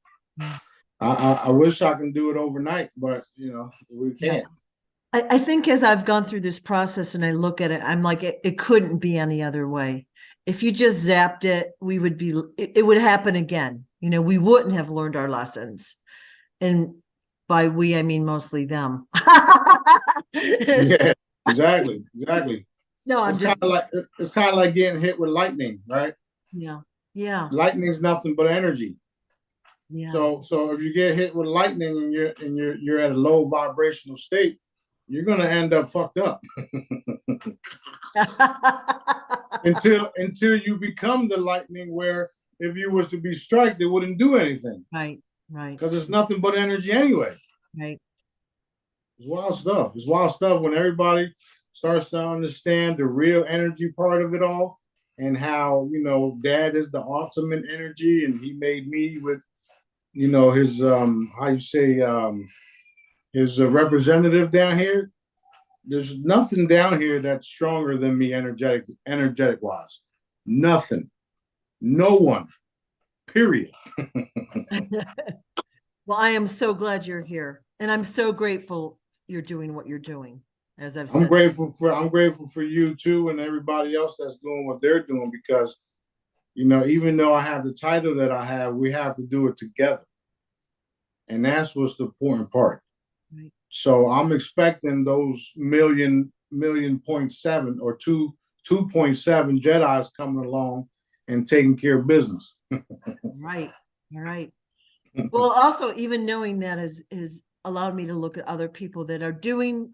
S2: I wish I can do it overnight, but we can't.
S1: Yeah. I think as I've gone through this process and I look at it, I'm like, it couldn't be any other way. If you just zapped it, it would happen again. We wouldn't have learned our lessons. And by we, I mean mostly them.
S2: Yeah, exactly. Exactly.
S1: No,
S2: it's kind of like getting hit with lightning, right?
S1: Yeah. Yeah.
S2: Lightning's nothing but energy.
S1: Yeah.
S2: So if you get hit with lightning and you're at a low vibrational state, you're gonna end up fucked up. until you become the lightning, where if you was to be struck, it wouldn't do anything.
S1: Right.
S2: Because it's nothing but energy anyway.
S1: Right.
S2: It's wild stuff. It's wild stuff when everybody starts to understand the real energy part of it all, and how Dad is the ultimate energy, and he made me with his how you say his representative down here. There's nothing down here that's stronger than me energetic wise. Nothing. No one. Period.
S1: Well, I am so glad you're here, and I'm so grateful you're doing what you're doing. As I've said,
S2: I'm grateful for you too, and everybody else that's doing what they're doing, because even though I have the title that I have, we have to do it together, and that's what's the important part. Right. So I'm expecting those million 0.7 or 2.7 Jedis coming along and taking care of business.
S1: Right. All right. Well, also, even knowing that is allowed me to look at other people that are doing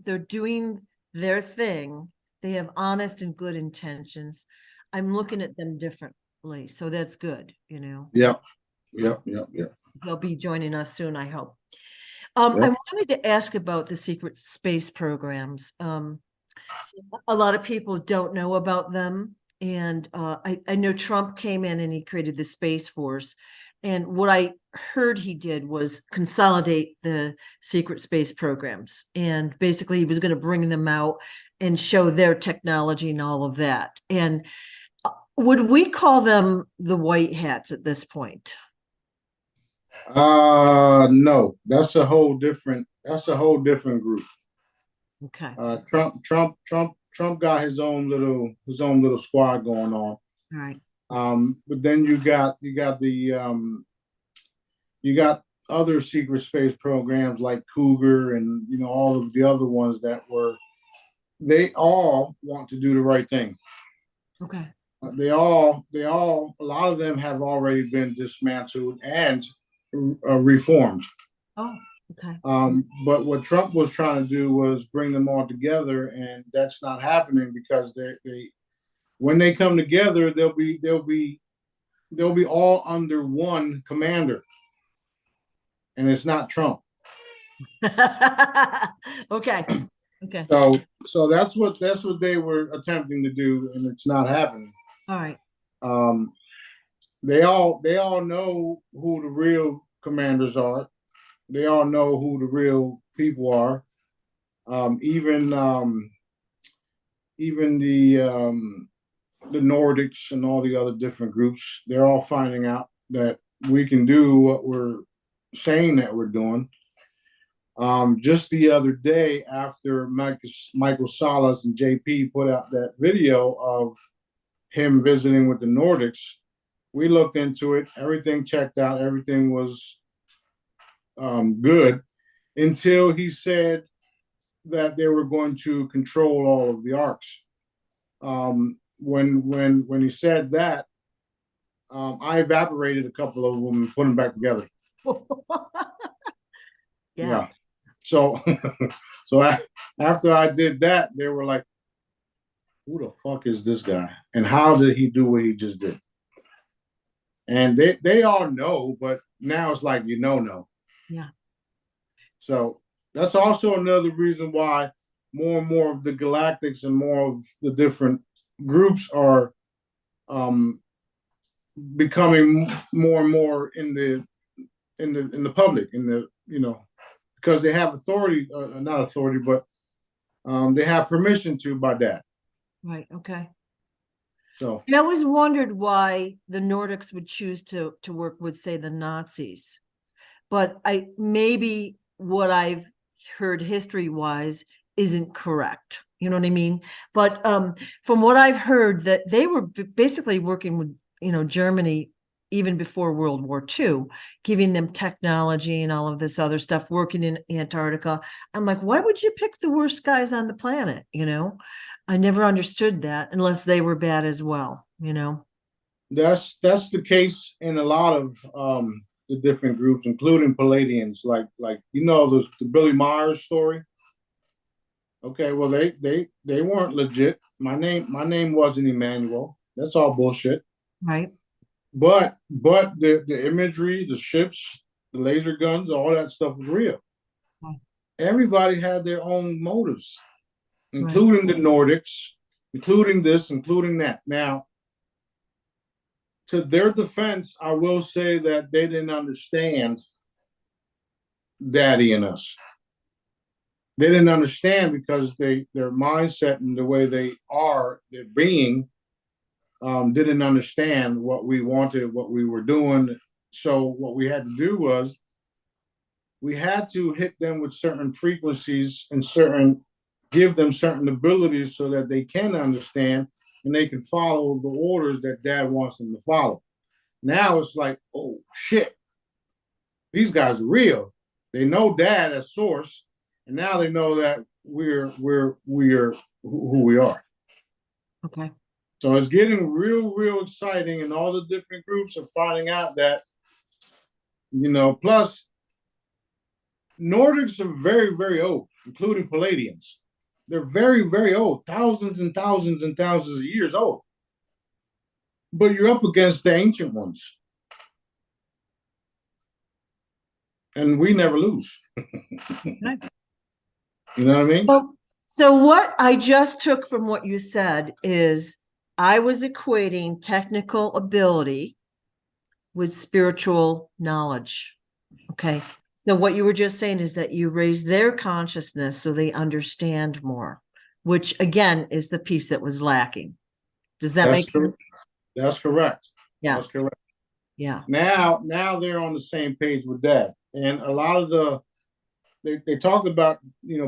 S1: their thing. They have honest and good intentions. I'm looking at them differently, so that's good.
S2: Yep.
S1: They'll be joining us soon, I hope. I wanted to ask about the secret space programs. A lot of people don't know about them, and I know Trump came in and he created the Space Force. And what I heard he did was consolidate the secret space programs. And basically he was going to bring them out and show their technology and all of that. And would we call them the white hats at this point?
S2: No, that's a whole different group.
S1: Okay.
S2: Trump got his own little squad going on.
S1: All right.
S2: But then you got other secret space programs like Cougar and all of the other ones they all want to do the right thing.
S1: Okay.
S2: They all a lot of them have already been dismantled and reformed.
S1: Oh, okay.
S2: But what Trump was trying to do was bring them all together, and that's not happening, because they when they come together, they'll be all under one commander, and it's not Trump.
S1: Okay.
S2: So that's what they were attempting to do, and it's not happening.
S1: All right.
S2: They all know who the real commanders are. They all know who the real people are. Even the Nordics and all the other different groups, they're all finding out that we can do what we're saying that we're doing. Just the other day, after Michael Salas and JP put out that video of him visiting with the Nordics, we looked into it. Everything checked out. Everything was good, until he said that they were going to control all of the arcs. When he said that, I evaporated a couple of them and put them back together. Yeah. So after I did that, they were like, who the fuck is this guy? And how did he do what he just did? And they all know, but now it's like, no.
S1: Yeah.
S2: So that's also another reason why more and more of the Galactics and more of the different groups are becoming more and more in the public, because they have authority, not authority, but they have permission to by that.
S1: Right. Okay.
S2: So
S1: I always wondered why the Nordics would choose to work with, say, the Nazis, but maybe what I've heard history-wise isn't correct. You know what I mean? But from what I've heard, that they were basically working with, Germany even before World War II, giving them technology and all of this other stuff, working in Antarctica. I'm like, why would you pick the worst guys on the planet? I never understood that unless they were bad as well,
S2: that's the case in a lot of the different groups, including Palladians, like the Billy Myers story. Okay, well they weren't legit. My name wasn't Emmanuel. That's all bullshit.
S1: Right.
S2: But the imagery, the ships, the laser guns, all that stuff was real.
S1: Right.
S2: Everybody had their own motives, including the Nordics, including this, including that. Now, to their defense, I will say that they didn't understand Daddy and us. They didn't understand because their mindset and the way they are, their being, didn't understand what we wanted, what we were doing. So what we had to do was we had to hit them with certain frequencies and give them certain abilities so that they can understand and they can follow the orders that Dad wants them to follow. Now it's like, oh shit, these guys are real. They know Dad as source, and now they know that we're who we are.
S1: Okay.
S2: So it's getting real exciting, and all the different groups are finding out that, plus Nordics are very old, including Palladians. They're very old, thousands and thousands and thousands of years old. But you're up against the ancient ones. And we never lose.
S1: Okay.
S2: You know what I mean?
S1: Well, so what I just took from what you said is I was equating technical ability with spiritual knowledge. Okay. So what you were just saying is that you raise their consciousness so they understand more, which again is the piece that was lacking. Does that make sense?
S2: That's correct.
S1: Yeah.
S2: That's correct.
S1: Yeah.
S2: Now they're on the same page with Dad. And a lot of they talked about,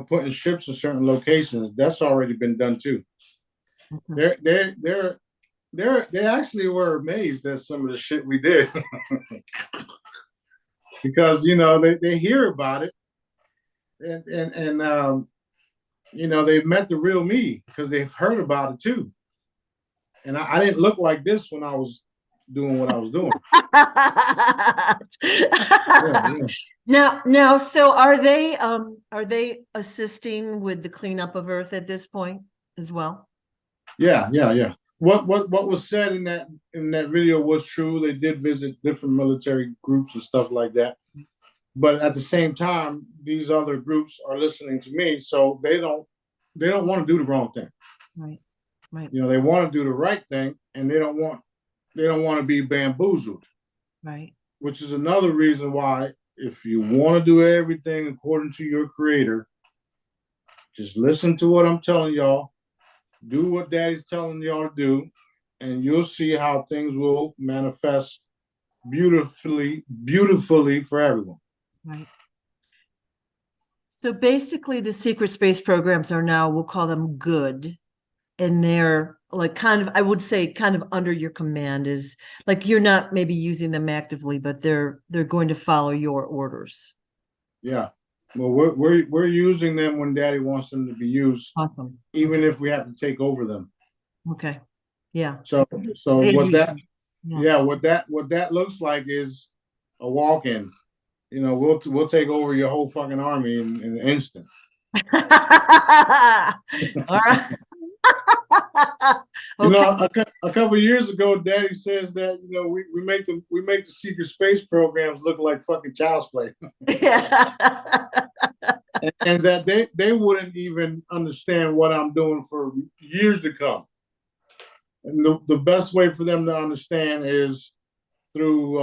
S2: putting ships in certain locations. That's already been done too. Okay. They actually were amazed at some of the shit we did. Because they hear about it, and they've met the real me because they've heard about it too. And I didn't look like this when I was doing what I was doing.
S1: Now, so are they assisting with the cleanup of Earth at this point as well?
S2: Yeah. What was said in that video was true. They did visit different military groups and stuff like that. But at the same time, these other groups are listening to me, so they don't want to do the wrong thing.
S1: Right.
S2: They want to do the right thing, and they don't want to be bamboozled.
S1: Right.
S2: Which is another reason why, if you want to do everything according to your creator, just listen to what I'm telling y'all. Do what Daddy's telling y'all to do, and you'll see how things will manifest beautifully for everyone.
S1: Right. So basically, the secret space programs are now, we'll call them good, and they're like I would say kind of under your command, is like you're not maybe using them actively, but they're going to follow your orders.
S2: Yeah. Well, we're using them when Daddy wants them to be used.
S1: Awesome.
S2: Even if we have to take over them.
S1: Okay. Yeah.
S2: So what that looks like is a walk-in. We'll take over your whole fucking army in an instant.
S1: All right.
S2: You
S1: Okay.
S2: know, a couple of years ago, Daddy says that we make the secret space programs look like fucking child's play,
S1: Yeah.
S2: and that they wouldn't even understand what I'm doing for years to come. And the best way for them to understand is through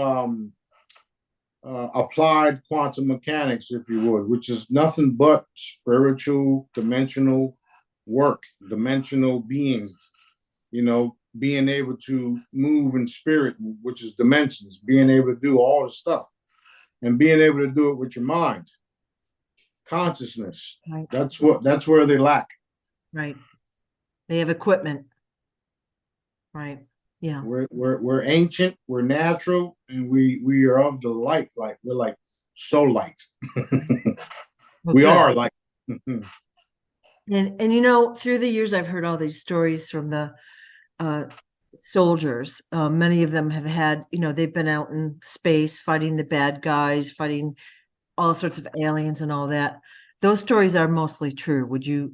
S2: applied quantum mechanics, if you would, which is nothing but spiritual, dimensional work, dimensional beings, being able to move in spirit, which is dimensions, being able to do all the stuff and being able to do it with your mind, consciousness.
S1: Right.
S2: That's where they lack.
S1: Right. They have equipment. Right. Yeah.
S2: We're ancient, we're natural, and we are of the light. Like we're like so light. We are light.
S1: And through the years, I've heard all these stories from the soldiers. Many of them have had, they've been out in space fighting the bad guys, fighting all sorts of aliens and all that. Those stories are mostly true. You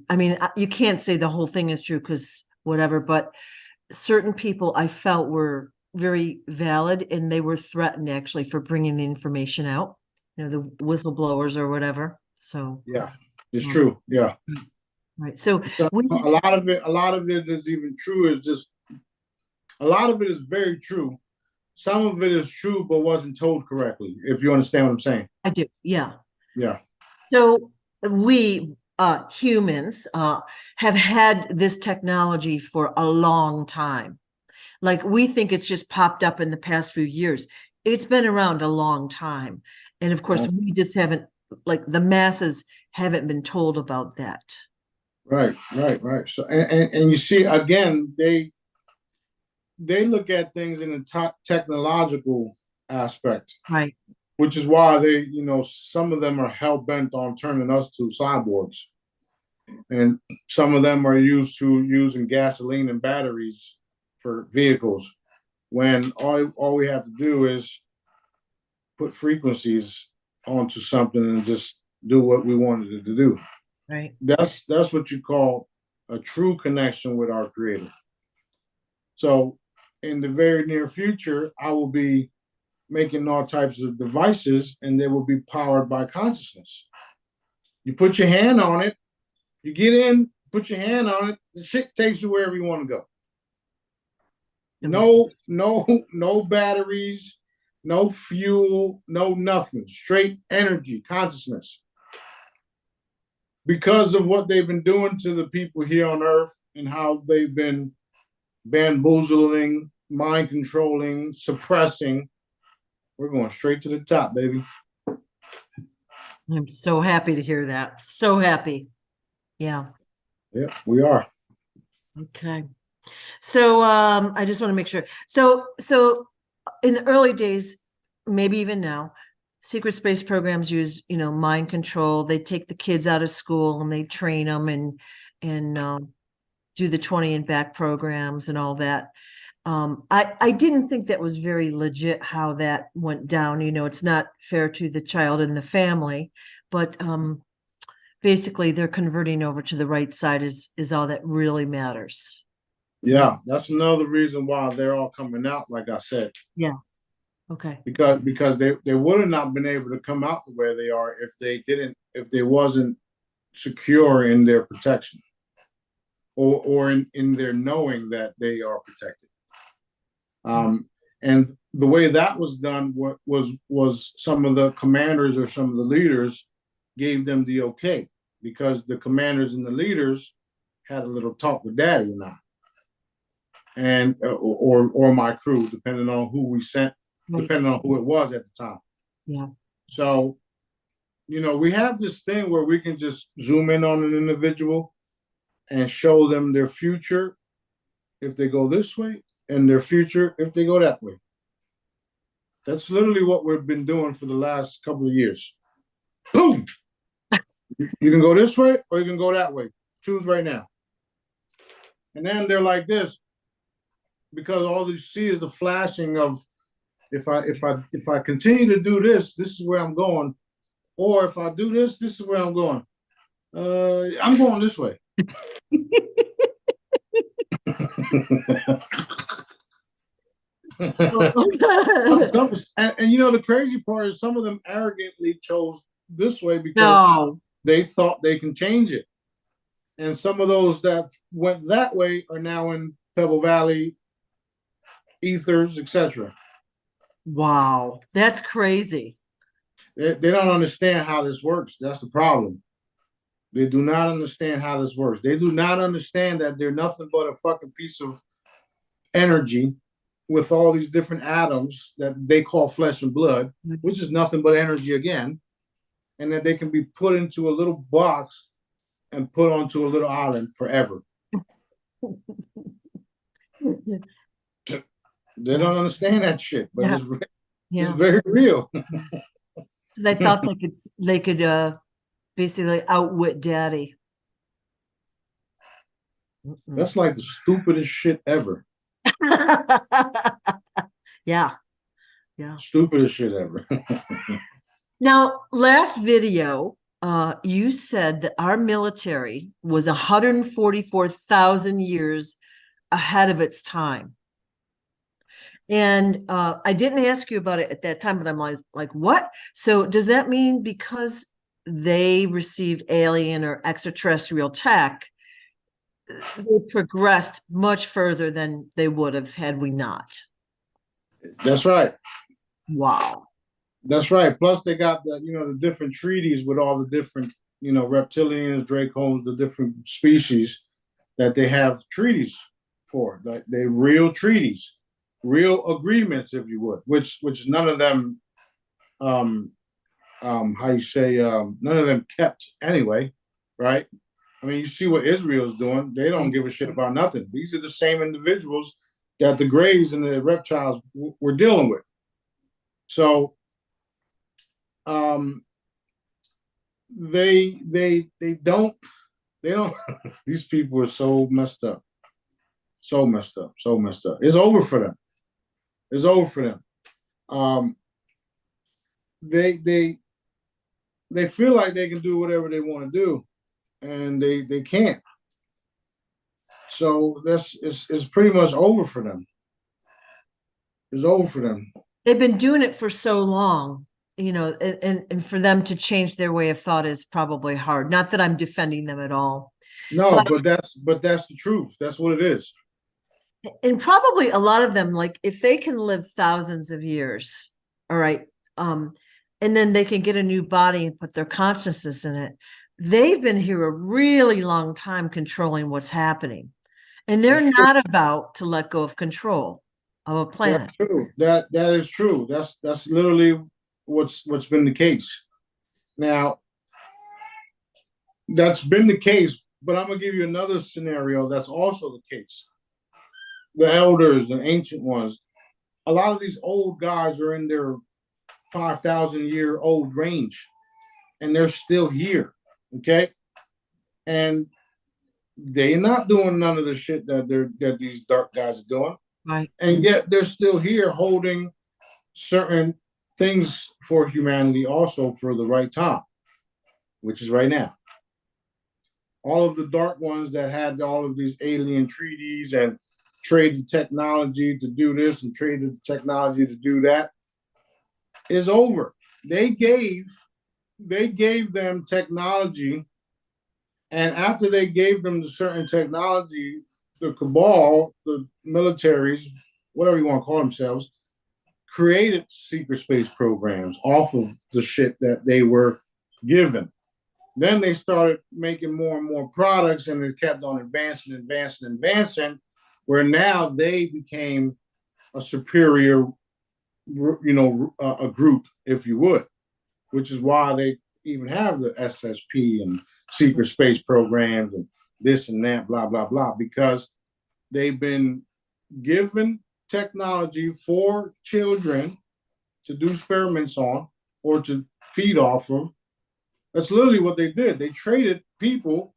S1: can't say the whole thing is true because whatever, but certain people I felt were very valid, and they were threatened actually for bringing the information out, the whistleblowers or whatever. So
S2: yeah, it's true. Yeah.
S1: Right. So
S2: a lot of it is even true. Is just a lot of it is very true. Some of it is true, but wasn't told correctly. If you understand what I'm saying.
S1: I do. Yeah.
S2: Yeah.
S1: So we humans have had this technology for a long time. Like we think it's just popped up in the past few years. It's been around a long time. And of course, we just haven't, like the masses haven't been told about that.
S2: Right. So, and you see, again, they look at things in a technological aspect.
S1: Right.
S2: Which is why they, some of them are hell bent on turning us to cyborgs. And some of them are used to using gasoline and batteries for vehicles, when all we have to do is put frequencies onto something and just do what we wanted it to do.
S1: Right.
S2: That's what you call a true connection with our creator. So in the very near future, I will be making all types of devices, and they will be powered by consciousness. You put your hand on it, you get in, put your hand on it, the shit takes you wherever you want to go. No batteries, no fuel, no nothing. Straight energy, consciousness. Because of what they've been doing to the people here on Earth and how they've been bamboozling, mind controlling, suppressing, we're going straight to the top, baby.
S1: I'm so happy to hear that. So happy. Yeah.
S2: Yeah, we are.
S1: Okay. So I just want to make sure. So in the early days, maybe even now, secret space programs use, mind control. They take the kids out of school and they train them and do the 20 and back programs and all that. I didn't think that was very legit how that went down. It's not fair to the child and the family, but basically they're converting over to the right side is all that really matters.
S2: Yeah, that's another reason why they're all coming out, like I said.
S1: Yeah. Okay.
S2: Because they would have not been able to come out the way they are if they wasn't secure in their protection or in their knowing that they are protected. And the way that was done was some of the commanders or some of the leaders gave them the okay, because the commanders and the leaders had a little talk with Daddy and I, and or my crew, depending on who we sent, depending on who it was at the time.
S1: Yeah.
S2: So, we have this thing where we can just zoom in on an individual and show them their future if they go this way, and their future if they go that way. That's literally what we've been doing for the last couple of years. Boom! You can go this way or you can go that way. Choose right now. And then they're like this, because all you see is the flashing of, if I continue to do this, this is where I'm going. Or if I do this, this is where I'm going. I'm going this way. And you know, the crazy part is some of them arrogantly chose this way because
S1: No.
S2: they thought they can change it. And some of those that went that way are now in Pebble Valley, ethers, etc.
S1: Wow. That's crazy.
S2: They don't understand how this works. That's the problem. They do not understand how this works. They do not understand that they're nothing but a fucking piece of energy with all these different atoms that they call flesh and blood, which is nothing but energy again, and that they can be put into a little box and put onto a little island forever. They don't understand that shit, but it's very real.
S1: They thought they could basically outwit daddy.
S2: That's like the stupidest shit ever.
S1: Yeah.
S2: Stupidest shit ever.
S1: Now, last video, you said that our military was 144,000 years ahead of its time. And I didn't ask you about it at that time, but I'm like, what? So does that mean because they received alien or extraterrestrial tech, they progressed much further than they would have had we not?
S2: That's right.
S1: Wow.
S2: That's right. Plus, they got the different treaties with all the different reptilians, Dracos, the different species that they have treaties for. Like they're real treaties, real agreements, if you would. Which none of them, none of them kept anyway, right? I mean, you see what Israel's doing. They don't give a shit about nothing. These are the same individuals that the Greys and the reptiles were dealing with. So, they don't these people are so messed up. It's over for them. They feel like they can do whatever they want to do, and they can't. So it's pretty much over for them. It's over for them.
S1: They've been doing it for so long, and for them to change their way of thought is probably hard. Not that I'm defending them at all.
S2: No, but that's the truth. That's what it is.
S1: And probably a lot of them, like if they can live thousands of years, all right, and then they can get a new body and put their consciousness in it. They've been here a really long time controlling what's happening. And they're not about to let go of control of a planet.
S2: That's true. That is true. That's literally what's been the case. Now, that's been the case, but I'm gonna give you another scenario that's also the case. The elders and ancient ones, a lot of these old guys are in their 5,000-year-old range, and they're still here. Okay, and they're not doing none of the shit that these dark guys are doing.
S1: Right.
S2: And yet they're still here holding certain things for humanity also for the right time, which is right now. All of the dark ones that had all of these alien treaties and traded technology to do this and traded technology to do that is over. They gave them technology, and after they gave them the certain technology, the CABAL, the militaries, whatever you want to call themselves, created secret space programs off of the shit that they were given. Then they started making more and more products, and it kept on advancing, where now they became a superior, a group, if you would, which is why they even have the SSP and secret space programs and this and that, blah, blah, blah, because they've been given technology for children to do experiments on or to feed off of. That's literally what they did. They traded people,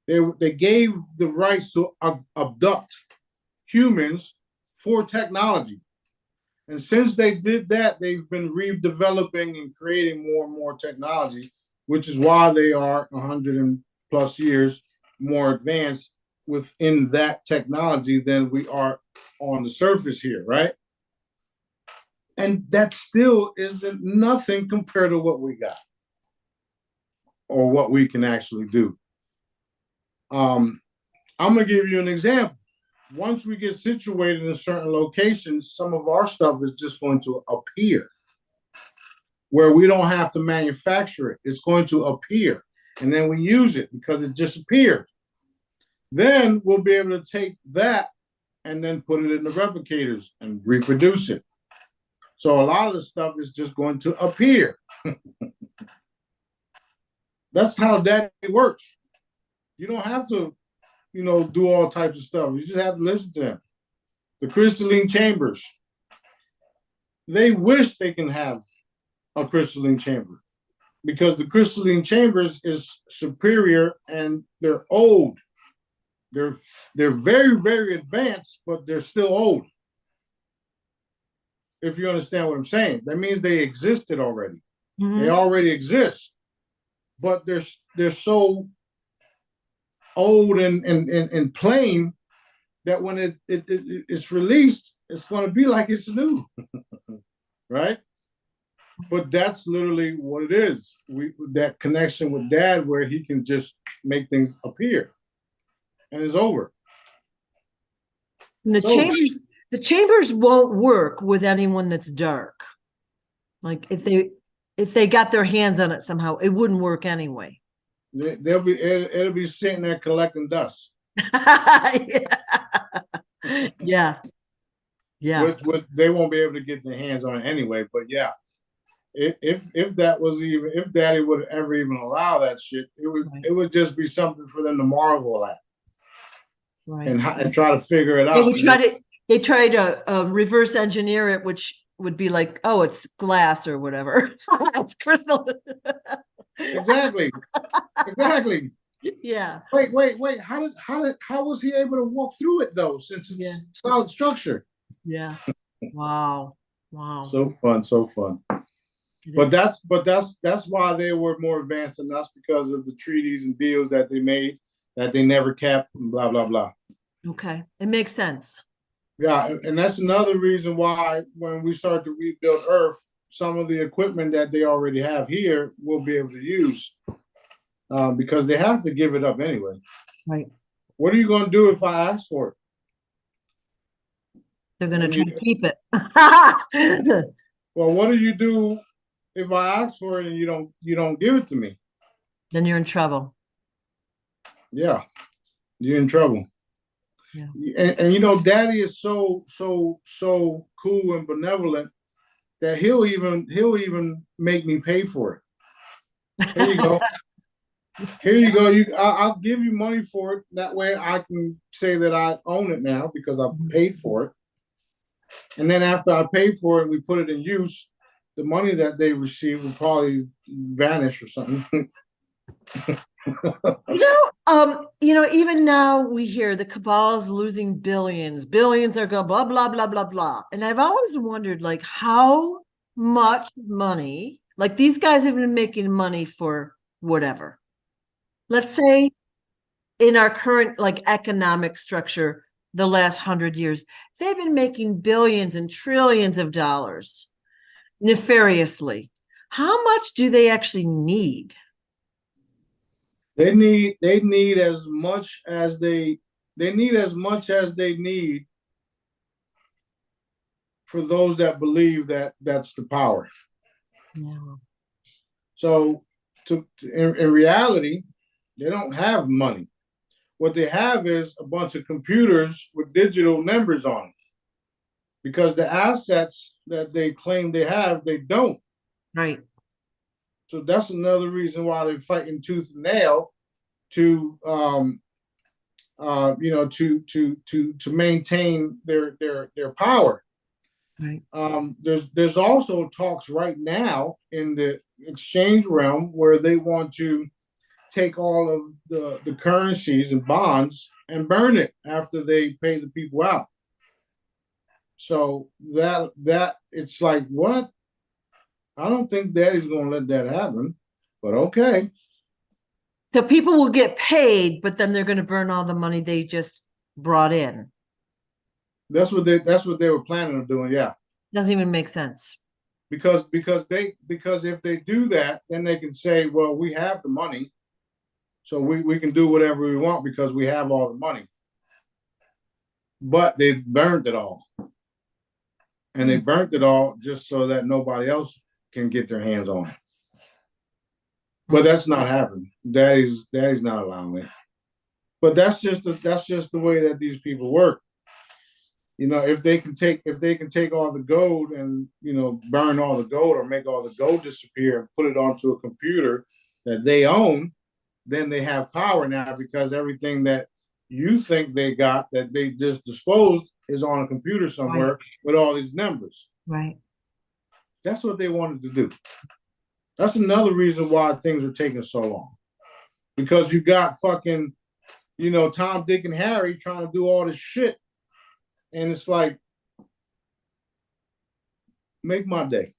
S2: they gave the rights to abduct humans for technology. And since they did that, they've been redeveloping and creating more and more technology, which is why they are 100+ years more advanced within that technology than we are on the surface here, right? And that still isn't nothing compared to what we got or what we can actually do. I'm gonna give you an example. Once we get situated in certain locations, some of our stuff is just going to appear where we don't have to manufacture it. It's going to appear, and then we use it because it just appeared. Then we'll be able to take that and then put it in the replicators and reproduce it. So a lot of the stuff is just going to appear. That's how that works. You don't have to, do all types of stuff. You just have to listen to them. The crystalline chambers, they wish they can have a crystalline chamber because the crystalline chambers is superior and they're old. They're very, very advanced, but they're still old. If you understand what I'm saying, that means they existed already. Mm-hmm. They already exist, but they're so old and plain that when it's released, it's going to be like it's new, right? But that's literally what it is. That connection with Dad, where he can just make things appear, and it's over.
S1: And the chambers won't work with anyone that's dark. Like if they got their hands on it somehow, it wouldn't work anyway.
S2: It'll be sitting there collecting dust.
S1: Yeah.
S2: Which they won't be able to get their hands on it anyway. But yeah, if that was if Daddy would ever even allow that shit, it would just be something for them to marvel at, right? And try to figure it out.
S1: They try to reverse engineer it, which would be like, oh, it's glass or whatever. It's crystal.
S2: Exactly.
S1: Yeah.
S2: Wait. How was he able to walk through it though? Since it's solid structure.
S1: Yeah. Wow.
S2: So fun. But that's why they were more advanced than us, because of the treaties and deals that they made that they never kept, and blah blah blah.
S1: Okay, it makes sense.
S2: Yeah, and that's another reason why when we start to rebuild Earth, some of the equipment that they already have here we'll be able to use, because they have to give it up anyway.
S1: Right.
S2: What are you going to do if I ask for it?
S1: They're going to try to keep it.
S2: Well, what do you do if I ask for it and you don't give it to me?
S1: Then you're in trouble.
S2: Yeah, you're in trouble.
S1: Yeah.
S2: And Daddy is so cool and benevolent that he'll even make me pay for it. Here you go. Here you go. I'll give you money for it. That way I can say that I own it now because I've paid for it. And then after I pay for it, we put it in use. The money that they receive will probably vanish or something.
S1: Even now we hear the cabal's losing billions are going blah blah blah blah blah, and I've always wondered, like, how much money, like, these guys have been making money for whatever, let's say in our current like economic structure, the last 100 years they've been making billions and trillions of dollars nefariously. How much do they actually need?
S2: They need as much as they need for those that believe that that's the power.
S1: Yeah.
S2: So in reality, they don't have money. What they have is a bunch of computers with digital numbers on them, because the assets that they claim they have, they don't.
S1: Right.
S2: So that's another reason why they're fighting tooth and nail to maintain their power.
S1: Right.
S2: There's also talks right now in the exchange realm where they want to take all of the currencies and bonds and burn it after they pay the people out. So that it's like, what? I don't think Daddy's going to let that happen, but okay.
S1: So people will get paid, but then they're going to burn all the money they just brought in.
S2: That's what they were planning on doing. Yeah,
S1: Doesn't even make sense.
S2: because if they do that, then they can say, well, we have the money, so we can do whatever we want because we have all the money. But they burned it all, and they burnt it all just so that nobody else can get their hands on it. But that's not happening. Daddy's not allowing it. But that's just the way that these people work. You know, if they can take all the gold and, you know, burn all the gold or make all the gold disappear and put it onto a computer that they own, then they have power now, because everything that you think they got that they just disposed is on a computer somewhere, right, with all these numbers.
S1: Right.
S2: That's what they wanted to do. That's another reason why things are taking so long. Because you got fucking, you know, Tom, Dick, and Harry trying to do all this shit. And it's like, make my day.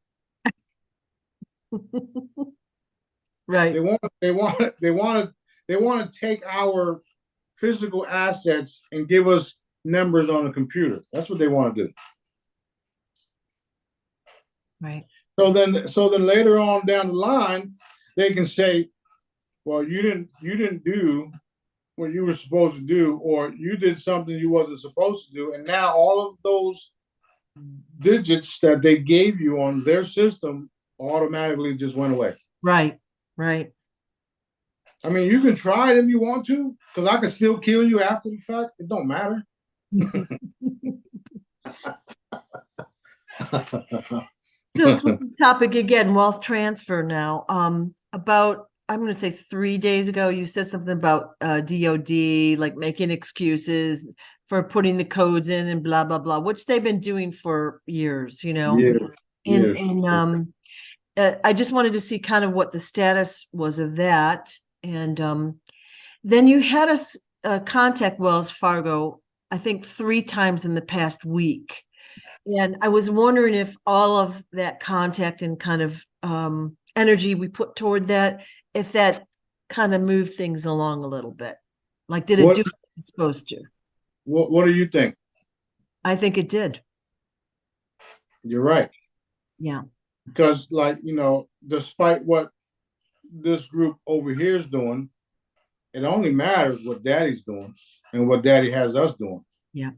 S1: Right.
S2: They want to take our physical assets and give us numbers on a computer. That's what they want to do.
S1: Right.
S2: So then later on down the line, they can say, well, you didn't do what you were supposed to do, or you did something you wasn't supposed to do, and now all of those digits that they gave you on their system automatically just went away.
S1: Right. Right.
S2: I mean, you can try it if you want to, because I can still kill you after the fact. It don't matter.
S1: So switching topic again, wealth transfer now. About, I'm going to say 3 days ago, you said something about DOD, like making excuses for putting the codes in and blah, blah, blah, which they've been doing for years, you know. And I just wanted to see kind of what the status was of that. And then you had us contact Wells Fargo, I think 3 times in the past week. And I was wondering if all of that contact and kind of energy we put toward that, if that kind of moved things along a little bit. Like, did it do what it's supposed to?
S2: What do you think?
S1: I think it did.
S2: You're right.
S1: Yeah.
S2: Because, like, you know, despite what this group over here is doing, it only matters what Daddy's doing and what Daddy has us doing.
S1: Yeah.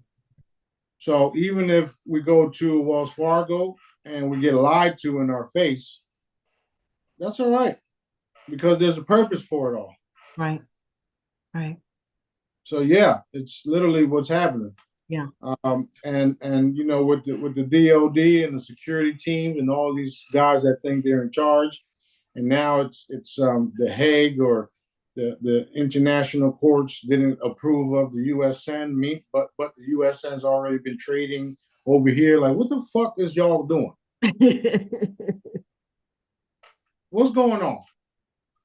S2: So even if we go to Wells Fargo and we get lied to in our face, that's all right, because there's a purpose for it all.
S1: Right. Right.
S2: So yeah, it's literally what's happening.
S1: Yeah.
S2: And you know, with the DOD and the security teams and all these guys that think they're in charge, and now it's the Hague or the international courts didn't approve of the USN meet, but the USN's already been trading over here. Like, what the fuck is y'all doing? What's going on?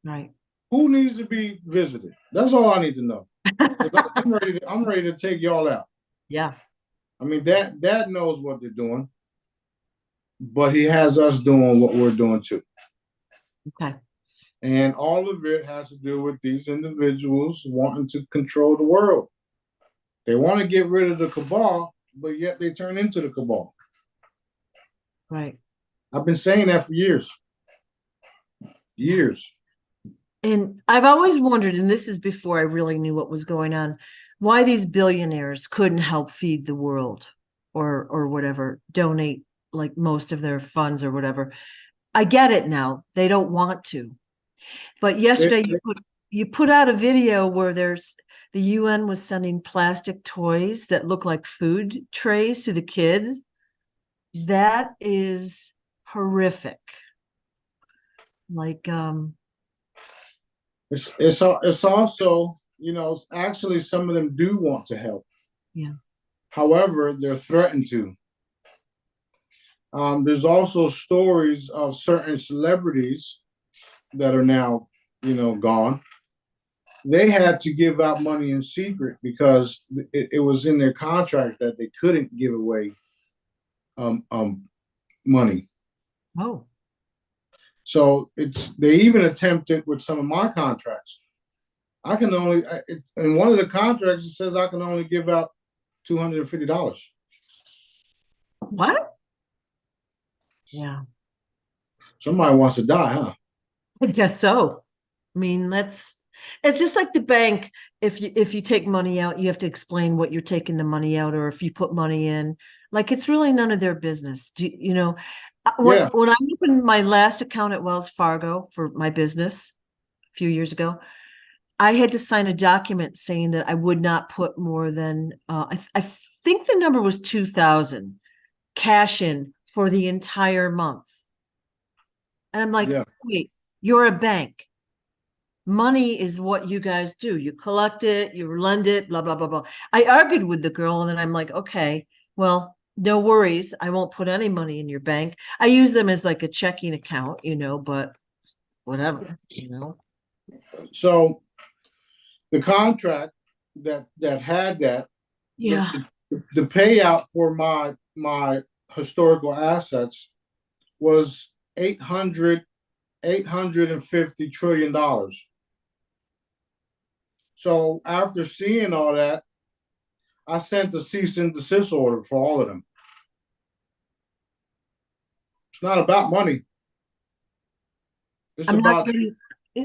S1: Right.
S2: Who needs to be visited? That's all I need to know. I'm ready to take y'all out.
S1: Yeah.
S2: I mean, Dad knows what they're doing, but he has us doing what we're doing too.
S1: Okay.
S2: And all of it has to do with these individuals wanting to control the world. They want to get rid of the cabal, but yet they turn into the cabal.
S1: Right.
S2: I've been saying that for years. Years.
S1: And I've always wondered, and this is before I really knew what was going on, why these billionaires couldn't help feed the world or whatever, donate like most of their funds or whatever. I get it now. They don't want to. But yesterday you put out a video where the UN was sending plastic toys that look like food trays to the kids. That is horrific. Like
S2: it's also, you know, actually some of them do want to help.
S1: Yeah.
S2: However, they're threatened to. There's also stories of certain celebrities that are now, you know, gone. They had to give out money in secret because it was in their contract that they couldn't give away money.
S1: Oh.
S2: So they even attempted with some of my contracts. I can only in one of the contracts it says I can only give out $250.
S1: What? Yeah,
S2: Somebody wants to die, huh?
S1: I guess so. I mean, it's just like the bank. If you take money out, you have to explain what you're taking the money out, or if you put money in. Like it's really none of their business. You know,
S2: Yeah.
S1: when I opened my last account at Wells Fargo for my business a few years ago, I had to sign a document saying that I would not put more than I think the number was 2,000 cash in for the entire month. And I'm like,
S2: Yeah.
S1: wait, you're a bank. Money is what you guys do. You collect it, you lend it, blah, blah, blah, blah. I argued with the girl, and then I'm like, okay, well, no worries. I won't put any money in your bank. I use them as like a checking account, but whatever.
S2: So the contract that had that
S1: Yeah.
S2: the payout for my historical assets was 850 trillion dollars. So after seeing all that, I sent a cease and desist order for all of them. It's not about money. It's
S1: I'm not
S2: about
S1: getting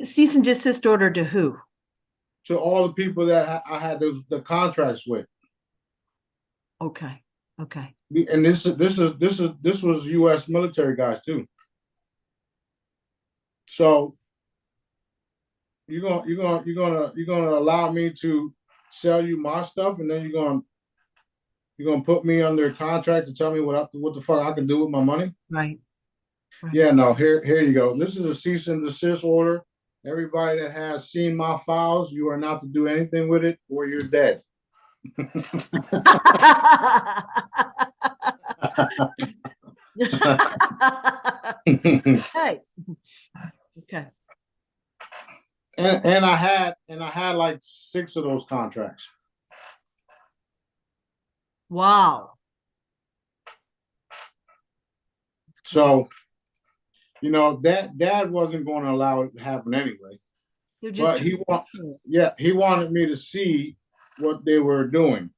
S1: cease and desist order to who?
S2: to all the people that I had the contracts with.
S1: Okay. Okay.
S2: And this was U.S. military guys too. So you're gonna allow me to sell you my stuff, and then you're gonna put me under contract to tell me what the fuck I can do with my money?
S1: Right. Right.
S2: Yeah, no. Here you go. This is a cease and desist order. Everybody that has seen my files, you are not to do anything with it, or you're dead.
S1: Hey. Okay.
S2: And I had like 6 of those contracts.
S1: Wow.
S2: So, dad wasn't going to allow it to happen anyway.
S1: They're just
S2: But he wanted me to see what they were doing.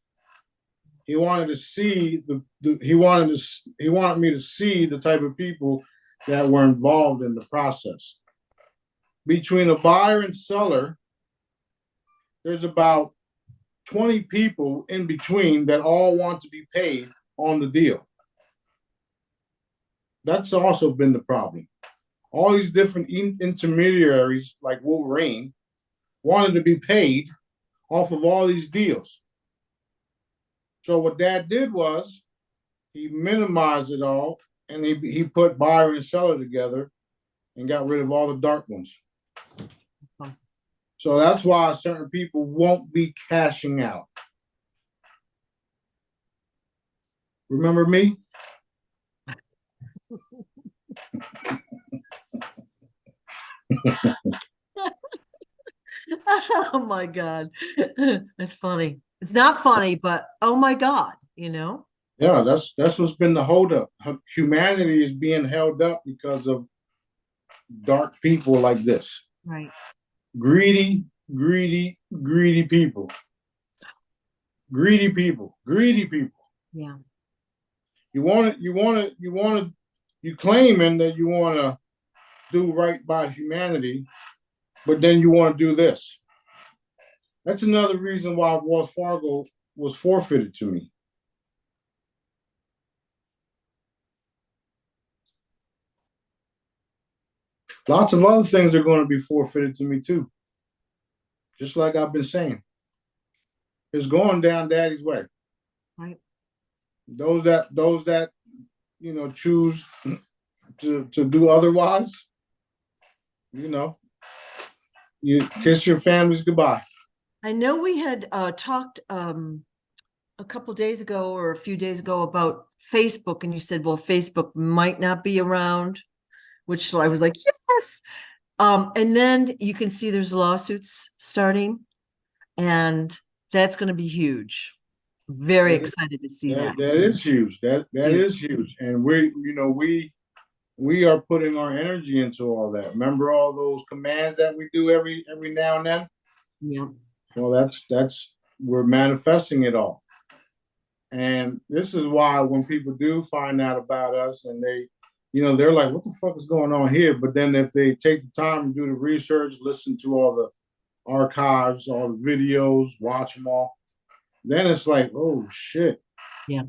S2: He wanted to see he wanted me to see the type of people that were involved in the process. Between a buyer and seller, there's about 20 people in between that all want to be paid on the deal. That's also been the problem. All these different intermediaries, like Wolverine, wanted to be paid off of all these deals. So what Dad did was he minimized it all, and he put buyer and seller together and got rid of all the dark ones. So that's why certain people won't be cashing out. Remember me?
S1: Oh my God. That's funny. It's not funny, but oh my God,
S2: Yeah, that's what's been the holdup. Humanity is being held up because of dark people like this.
S1: Right.
S2: Greedy, greedy, greedy people. Greedy people. Greedy people.
S1: Yeah.
S2: You claiming that you want to do right by humanity, but then you want to do this. That's another reason why Wells Fargo was forfeited to me. Lots of other things are going to be forfeited to me too. Just like I've been saying. It's going down Daddy's way.
S1: Right.
S2: Those that choose to do otherwise, you kiss your families goodbye.
S1: I know we had talked a couple days ago or a few days ago about Facebook, and you said, well, Facebook might not be around, which so I was like, yes. And then you can see there's lawsuits starting, and that's going to be huge. Very excited to see that.
S2: That is huge. That is huge. And we are putting our energy into all that. Remember all those commands that we do every now and then?
S1: Yeah.
S2: Well, that's we're manifesting it all. And this is why when people do find out about us and they, they're like, what the fuck is going on here? But then if they take the time and do the research, listen to all the archives, all the videos, watch them all, then it's like, oh shit.
S1: Yeah.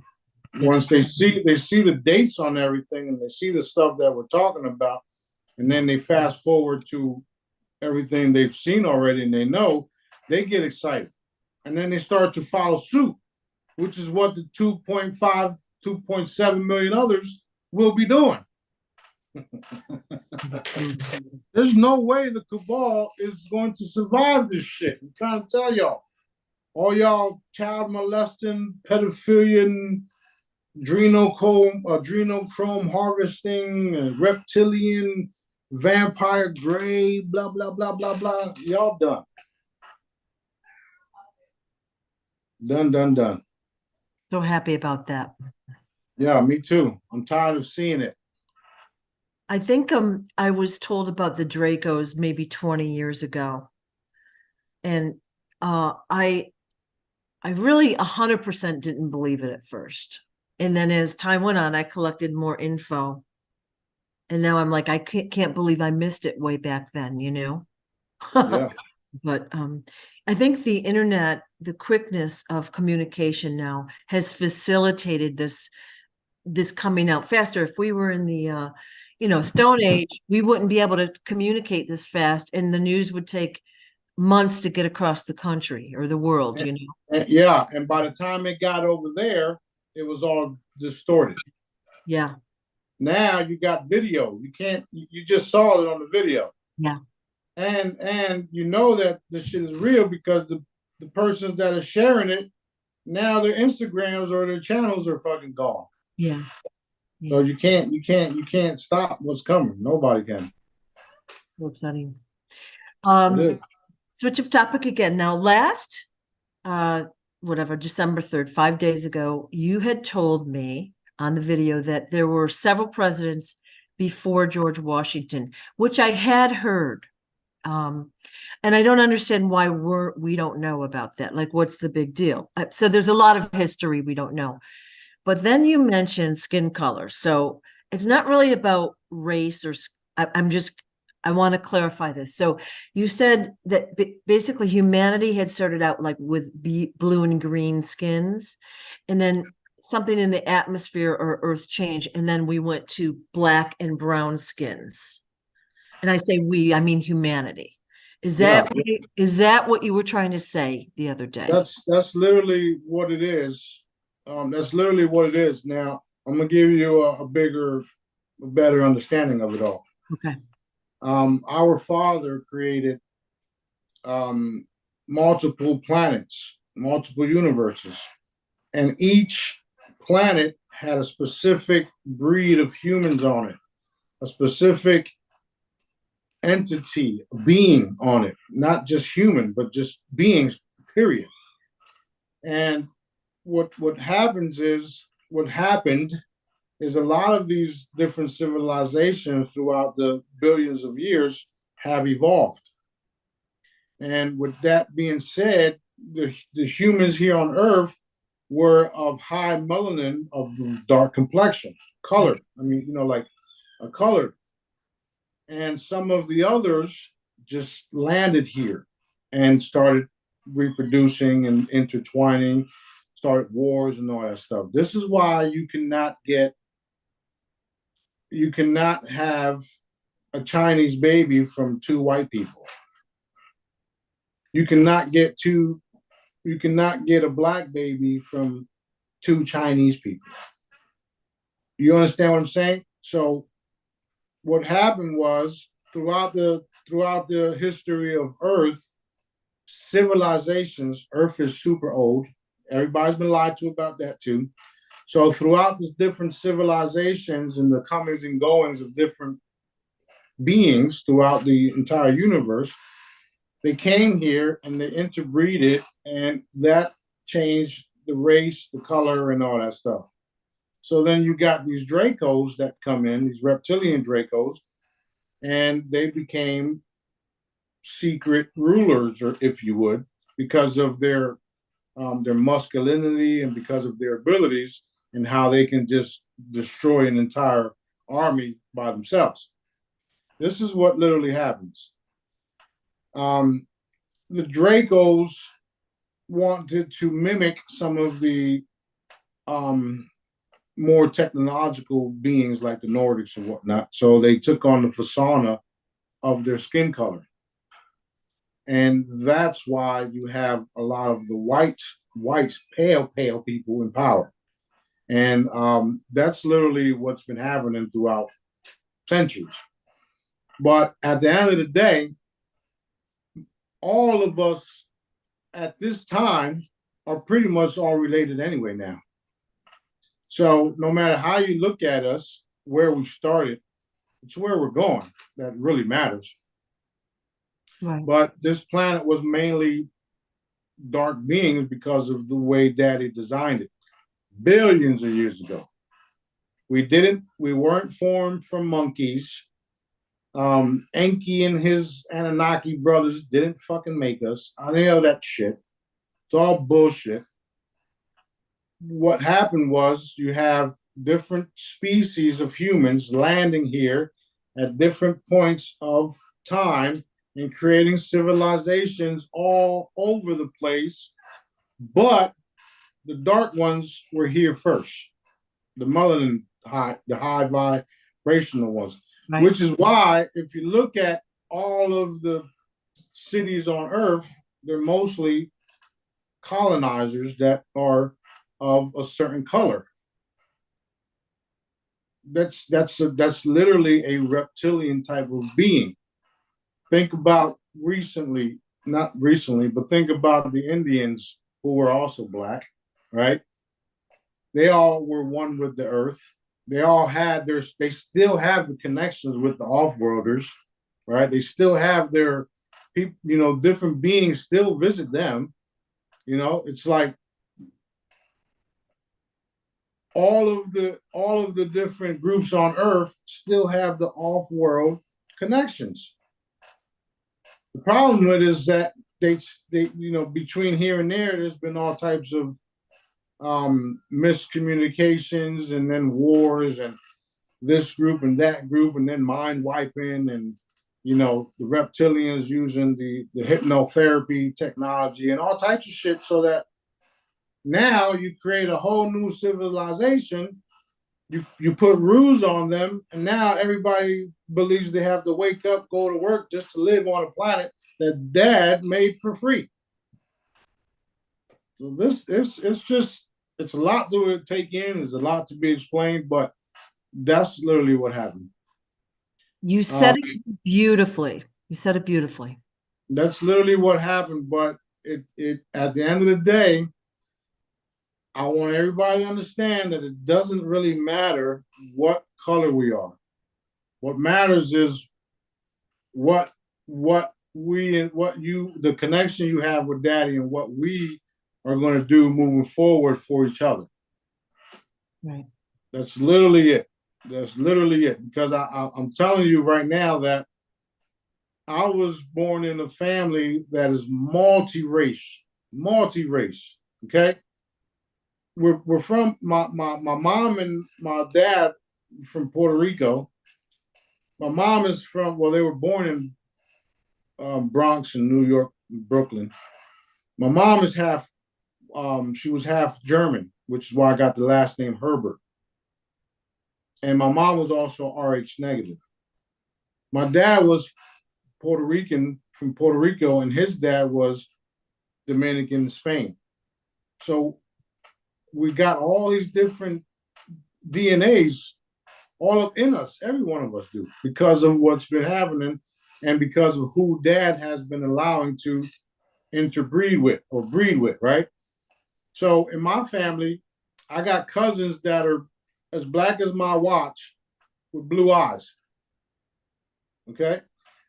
S2: Once they see the dates on everything and they see the stuff that we're talking about, and then they fast forward to everything they've seen already and they know, they get excited. And then they start to follow suit, which is what the 2.5, 2.7 million others will be doing. There's no way the cabal is going to survive this shit. I'm trying to tell y'all. All y'all child molesting, pedophilia, adrenochrome harvesting, reptilian, vampire gray, blah, blah, blah, blah, blah. Y'all done. Done, done, done.
S1: So happy about that.
S2: Yeah, me too. I'm tired of seeing it.
S1: I think I was told about the Dracos maybe 20 years ago. And I really 100% didn't believe it at first. And then as time went on, I collected more info. And now I'm like, I can't believe I missed it way back then,
S2: Yeah.
S1: But I think the internet, the quickness of communication now has facilitated this coming out faster. If we were in the Stone Age, we wouldn't be able to communicate this fast, and the news would take months to get across the country or the world,
S2: Yeah, and by the time it got over there, it was all distorted.
S1: Yeah.
S2: Now you got video. You just saw it on the video.
S1: Yeah.
S2: And you know that this shit is real because the persons that are sharing it, now their Instagrams or their channels are fucking gone.
S1: Yeah.
S2: So you can't stop what's coming. Nobody can.
S1: So upsetting.
S2: It is.
S1: Switch of topic again. Now, last December 3rd, 5 days ago, you had told me on the video that there were several presidents before George Washington, which I had heard. And I don't understand why we don't know about that. Like, what's the big deal? So there's a lot of history we don't know. But then you mentioned skin color. So it's not really about race or I want to clarify this. So you said that basically humanity had started out like with blue and green skins, and then something in the atmosphere or earth changed, and then we went to black and brown skins. And I say we, I mean humanity. Is that what you were trying to say the other day?
S2: That's literally what it is. That's literally what it is. Now I'm gonna give you a better understanding of it all.
S1: Okay.
S2: Our Father created multiple planets, multiple universes, and each planet had a specific breed of humans on it, a specific entity, being on it, not just human, but just beings, period. And what happened is a lot of these different civilizations throughout the billions of years have evolved. And with that being said, the humans here on Earth were of high melanin, of dark complexion, colored. I mean, like a colored. And some of the others just landed here and started reproducing and intertwining, started wars and all that stuff. This is why you cannot have a Chinese baby from two white people. You cannot get a black baby from two Chinese people. You understand what I'm saying? So what happened was throughout the history of Earth, civilizations, Earth is super old. Everybody's been lied to about that too. So throughout these different civilizations and the comings and goings of different beings throughout the entire universe, they came here and they interbreeded, and that changed the race, the color, and all that stuff. So then you got these Dracos that come in, these reptilian Dracos, and they became secret rulers, or if you would, because of their masculinity and because of their abilities and how they can just destroy an entire army by themselves. This is what literally happens. The Dracos wanted to mimic some of the more technological beings like the Nordics and whatnot. So they took on the persona of their skin color. And that's why you have a lot of the whites, pale people in power. And that's literally what's been happening throughout centuries. But at the end of the day, all of us at this time are pretty much all related anyway now. So no matter how you look at us, where we started, it's where we're going that really matters. Right. But this planet was mainly dark beings because of the way Daddy designed it billions of years ago. We weren't formed from monkeys. Enki and his Anunnaki brothers didn't fucking make us. I know that shit. It's all bullshit. What happened was you have different species of humans landing here at different points of time and creating civilizations all over the place. But the dark ones were here first. The melanin the high vibrational ones. Right. Which is why, if you look at all of the cities on Earth, they're mostly colonizers that are of a certain color. That's literally a reptilian type of being. Think about not recently, but think about the Indians who were also black, right? They all were one with the Earth. They all had they still have the connections with the off-worlders, right? They still have their people, different beings still visit them. It's like all of the different groups on Earth still have the off-world connections. The problem with it is that they between here and there's been all types of miscommunications and then wars and this group and that group and then mind wiping and the reptilians using the hypnotherapy technology and all types of shit, so that now you create a whole new civilization. You put rules on them, and now everybody believes they have to wake up, go to work just to live on a planet that Dad made for free. So it's a lot to take in. There's a lot to be explained, but that's literally what happened.
S1: You said it beautifully. That's
S2: literally what happened. But it at the end of the day, I want everybody to understand that it doesn't really matter what color we are. What matters is the connection you have with Daddy and what we are going to do moving forward for each other. Right. That's literally it. Because I'm telling you right now that I was born in a family that is multi-race. Okay. We're from my mom and my dad from Puerto Rico. My mom is they were born in Bronx in New York, Brooklyn. My mom is she was half German, which is why I got the last name Herbert. And my mom was also Rh negative. My dad was Puerto Rican from Puerto Rico, and his dad was Dominican, Spain. So we got all these different DNAs all up in us. Every one of us do, because of what's been happening and because of who Dad has been allowing to interbreed with or breed with, right? So in my family, I got cousins that are as black as my watch with blue eyes. Okay?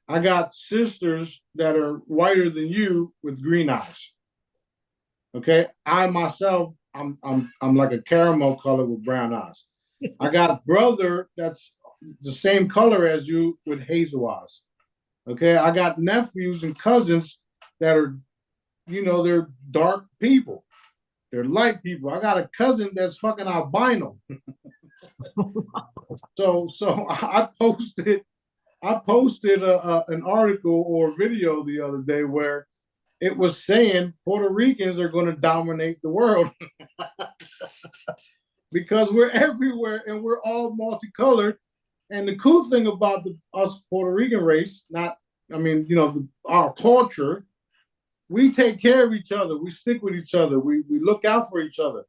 S2: I got sisters that are whiter than you with green eyes. Okay? I myself, I'm like a caramel color with brown eyes. I got a brother that's the same color as you with hazel eyes. Okay, I got nephews and cousins that are, they're dark people. They're light people. I got a cousin that's fucking albino. So I posted an article or video the other day where it was saying Puerto Ricans are going to dominate the world because we're everywhere and we're all multicolored. And the cool thing about us Puerto Rican race, our culture, we take care of each other. We stick with each other. We look out for each other.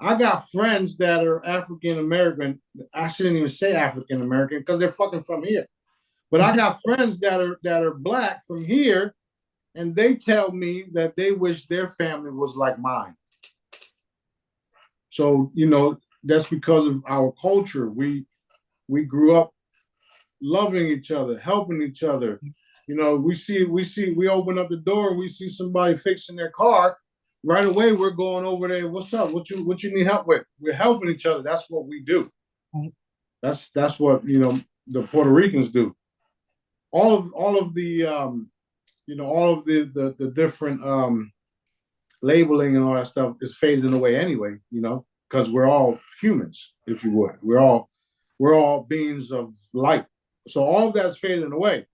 S2: I got friends that are African American. I shouldn't even say African American because they're fucking from here. But I got friends that are black from here, and they tell me that they wish their family was like mine. So, that's because of our culture. We grew up loving each other, helping each other. We open up the door and we see somebody fixing their car. Right away, we're going over there. What's up? What you need help with? We're helping each other. That's what we do. Right. That's what the Puerto Ricans do. All of the different labeling and all that stuff is fading away anyway. Because we're all humans, if you would. We're all beings of light. So all of that's fading away.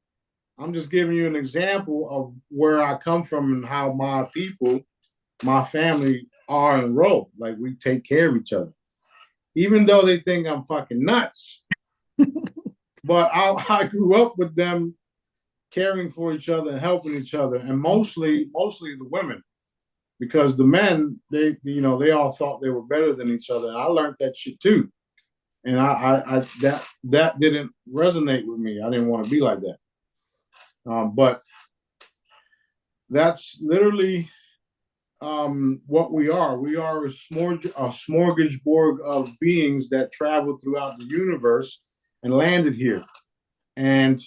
S2: I'm just giving you an example of where I come from and how my people, my family are and roll. Like, we take care of each other. Even though they think I'm fucking nuts. But I grew up with them caring for each other and helping each other. And mostly the women. Because the men, they all thought they were better than each other. And I learned that shit too. And that didn't resonate with me. I didn't want to be like that. But that's literally what we are. We are a smorgasbord of beings that travel throughout the universe and landed here. And,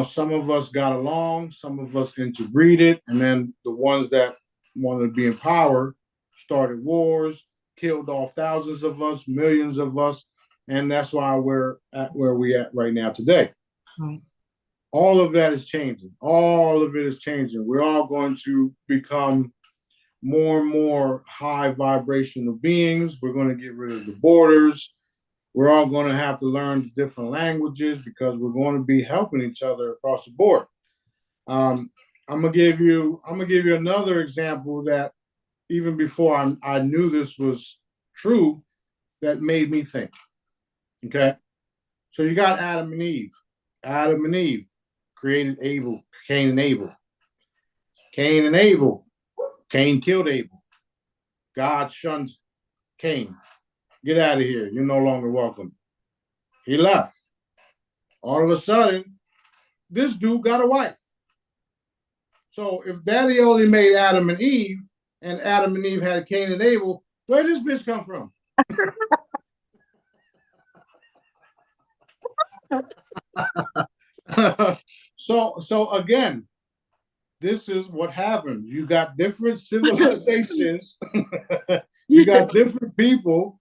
S2: some of us got along, some of us interbreeded, and then the ones that wanted to be in power started wars, killed off thousands of us, millions of us, and that's why we're at where we're at right now today. Right. All of that is changing. All of it is changing. We're all going to become more and more high vibrational beings. We're going to get rid of the borders. We're all going to have to learn different languages because we're going to be helping each other across the board. I'm gonna give you another example that even before I knew this was true, that made me think. Okay, so you got Adam and Eve. Adam and Eve created Cain and Abel. Cain and Abel. Cain killed Abel. God shunned Cain. Get out of here. You're no longer welcome. He left. All of a sudden, this dude got a wife. So if Daddy only made Adam and Eve, and Adam and Eve had Cain and Abel, where did this bitch come from? So again, this is what happened. You got different civilizations. You got different people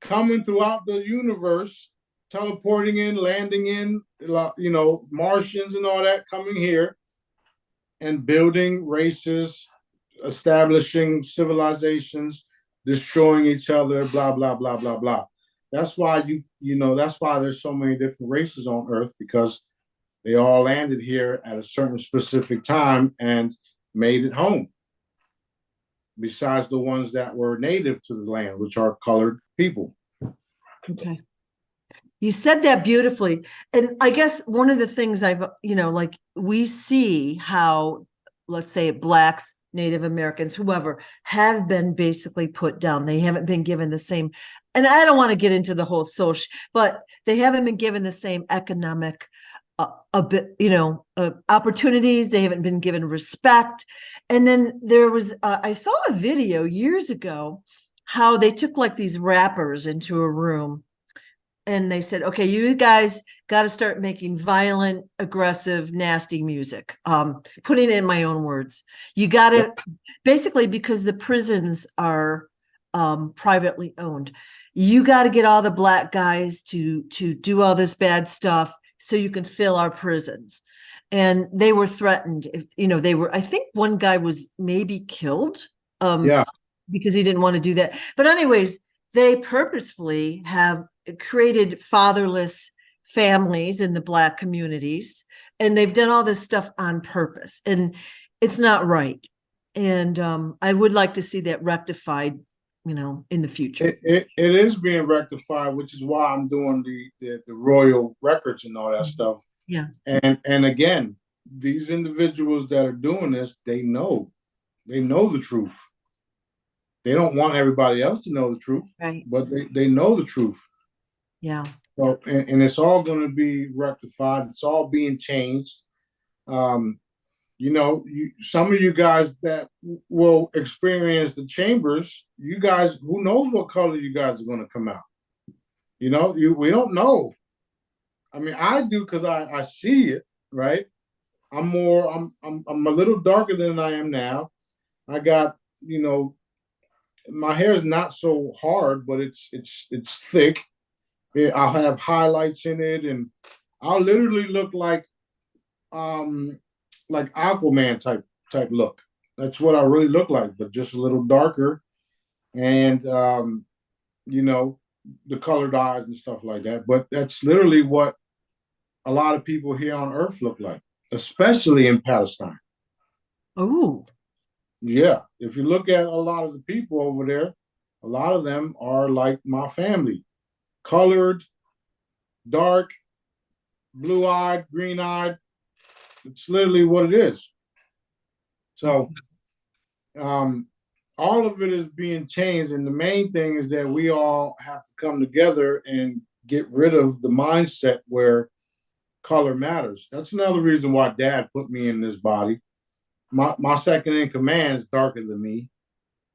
S2: coming throughout the universe, teleporting in, landing in, Martians and all that coming here and building races, establishing civilizations, destroying each other, blah, blah, blah, blah, blah. That's why that's why there's so many different races on Earth, because they all landed here at a certain specific time and made it home. Besides the ones that were native to the land, which are colored people.
S1: Okay. You said that beautifully. And I guess one of the things we see how, let's say, Blacks, Native Americans, whoever, have been basically put down. They haven't been given the same, and I don't want to get into the whole social, but they haven't been given the same economic opportunities. They haven't been given respect. And then there was, I saw a video years ago how they took like these rappers into a room and they said, okay, you guys got to start making violent, aggressive, nasty music. Putting it in my own words. You got to, basically, because the prisons are privately owned, you got to get all the Black guys to do all this bad stuff so you can fill our prisons. and they were threatened. They were, I think one guy was maybe killed,
S2: Yeah.
S1: because he didn't want to do that. But anyways, they purposefully have created fatherless families in the Black communities, and they've done all this stuff on purpose, and it's not right. And I would like to see that rectified, in the future.
S2: It is being rectified, which is why I'm doing the royal records and all that stuff.
S1: Yeah.
S2: And again, these individuals that are doing this, they know the truth. They don't want everybody else to know the truth,
S1: right?
S2: But they know the truth.
S1: Yeah.
S2: So, and it's all going to be rectified. It's all being changed. Some of you guys that will experience the chambers, you guys, who knows what color you guys are going to come out? We don't know. I mean, I do because I see it, right? I'm a little darker than I am now. I got, my hair is not so hard, but it's thick. I'll have highlights in it, and I'll literally look like Aquaman type look. That's what I really look like, but just a little darker, and the colored eyes and stuff like that. But that's literally what a lot of people here on Earth look like, especially in Palestine.
S1: Oh.
S2: Yeah. If you look at a lot of the people over there, a lot of them are like my family. Colored, dark, blue-eyed, green-eyed. It's literally what it is. So all of it is being changed. And the main thing is that we all have to come together and get rid of the mindset where color matters. That's another reason why Dad put me in this body. My second in command is darker than me.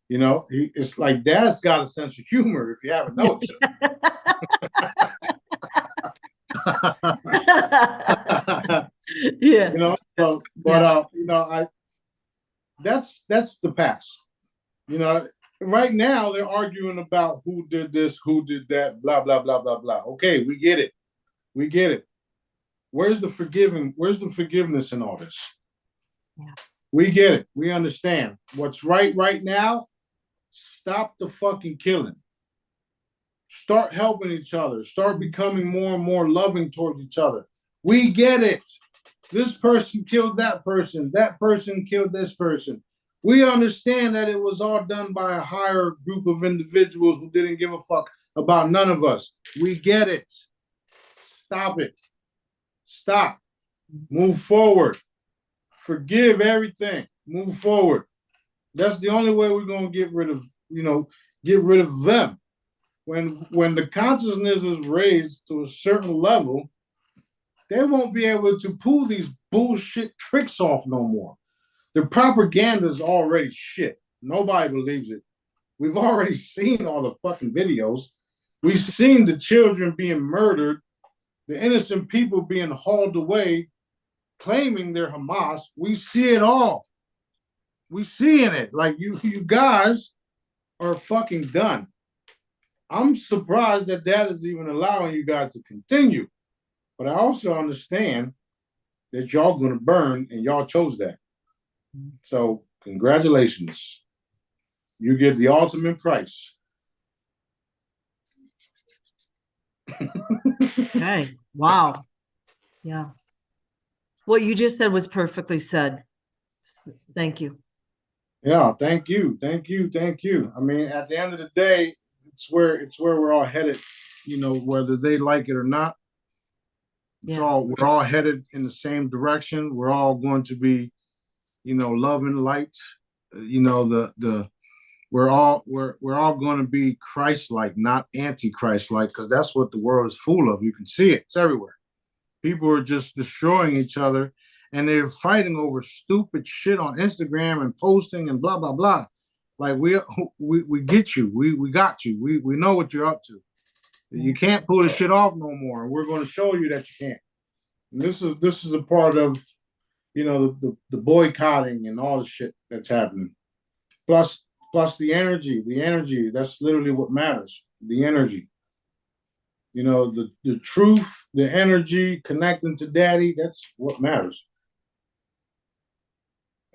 S2: It's like Dad's got a sense of humor, if you haven't noticed.
S1: Yeah.
S2: That's the past. Right now they're arguing about who did this, who did that, blah, blah, blah, blah, blah. Okay, we get it. Where's the forgiveness in all this?
S1: Yeah.
S2: We get it. We understand. What's right now, stop the fucking killing. Start helping each other. Start becoming more and more loving towards each other. We get it. This person killed that person. That person killed this person. We understand that it was all done by a higher group of individuals who didn't give a fuck about none of us. We get it. Stop it. Stop. Move forward. Forgive everything. Move forward. That's the only way we're going to get rid of them. When the consciousness is raised to a certain level, they won't be able to pull these bullshit tricks off no more. The propaganda is already shit. Nobody believes it. We've already seen all the fucking videos. We've seen the children being murdered, the innocent people being hauled away, claiming they're Hamas. We see it all. We seeing it. Like you guys are fucking done. I'm surprised that is even allowing you guys to continue. But I also understand that y'all gonna burn and y'all chose that. So congratulations. You get the ultimate price.
S1: Okay. Wow. Yeah. What you just said was perfectly said. Thank you.
S2: Yeah, thank you. I mean, at the end of the day, it's where we're all headed, whether they like it or not. We're all headed in the same direction. We're all going to be, love and light. We're all going to be Christ-like, not anti-Christ-like, because that's what the world is full of. You can see it. It's everywhere. People are just destroying each other, and they're fighting over stupid shit on Instagram and posting and blah, blah, blah. Like we get you. We got you. We know what you're up to. You can't pull this shit off no more. And we're going to show you that you can't. And this is a part of, the boycotting and all the shit that's happening. Plus the energy, that's literally what matters. The energy. The truth, the energy, connecting to Daddy, that's what matters.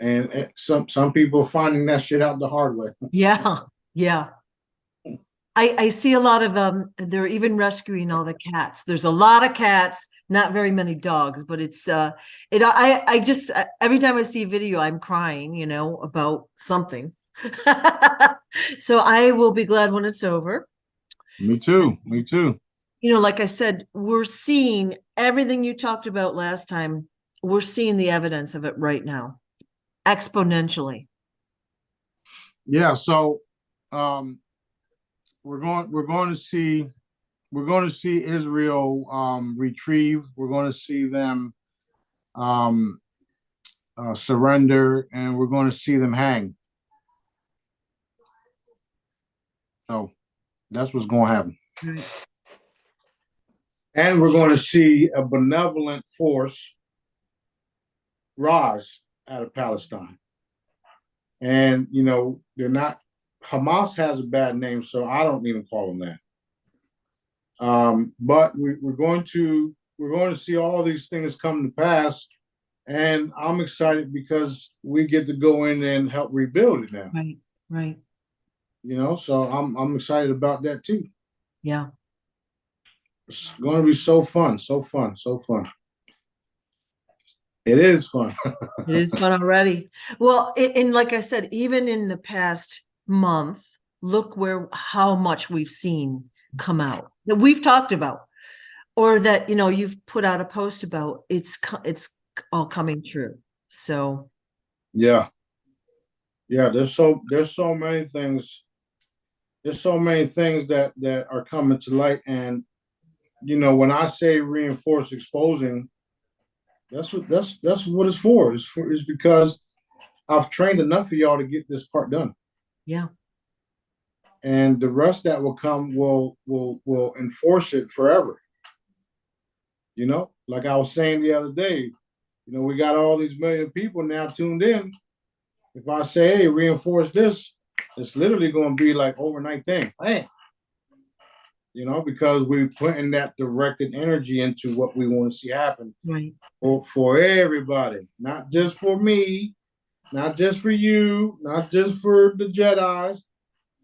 S2: And some people are finding that shit out the hard way.
S1: Yeah, yeah. I see a lot of they're even rescuing all the cats. There's a lot of cats, not very many dogs, but it's I just every time I see a video, I'm crying, you know, about something. So I will be glad when it's over.
S2: Me too. Me too.
S1: You know, like I said, we're seeing everything you talked about last time. We're seeing the evidence of it right now, exponentially.
S2: Yeah. So, um, we're going to see Israel retrieve. We're going to see them um, surrender, and we're going to see them hang. So that's what's going to happen.
S1: Right.
S2: And we're going to see a benevolent force rise out of Palestine. And, you know, they're not, Hamas has a bad name, so I don't even call them that. But we're going to see all these things come to pass, and I'm excited because we get to go in and help rebuild it now.
S1: Right, right.
S2: You know, so I'm excited about that too.
S1: Yeah.
S2: It's going to be so fun, so fun, so fun. It is fun.
S1: It is fun already. Well, and like I said, even in the past month, look how much we've seen come out that we've talked about, or that, you know, you've put out a post about. It's all coming true. So
S2: Yeah. There's so many things. There's so many things that are coming to light, and you know, when I say reinforce exposing, that's what it's for. It's because I've trained enough of y'all to get this part done.
S1: Yeah.
S2: And the rest that will come will enforce it forever. You know, like I was saying the other day, you know, we got all these million people now tuned in. If I say, hey, reinforce this, it's literally going to be like overnight thing. Hey, you know, because we're putting that directed energy into what we want to see happen.
S1: Right.
S2: For everybody, not just for me, not just for you, not just for the Jedis,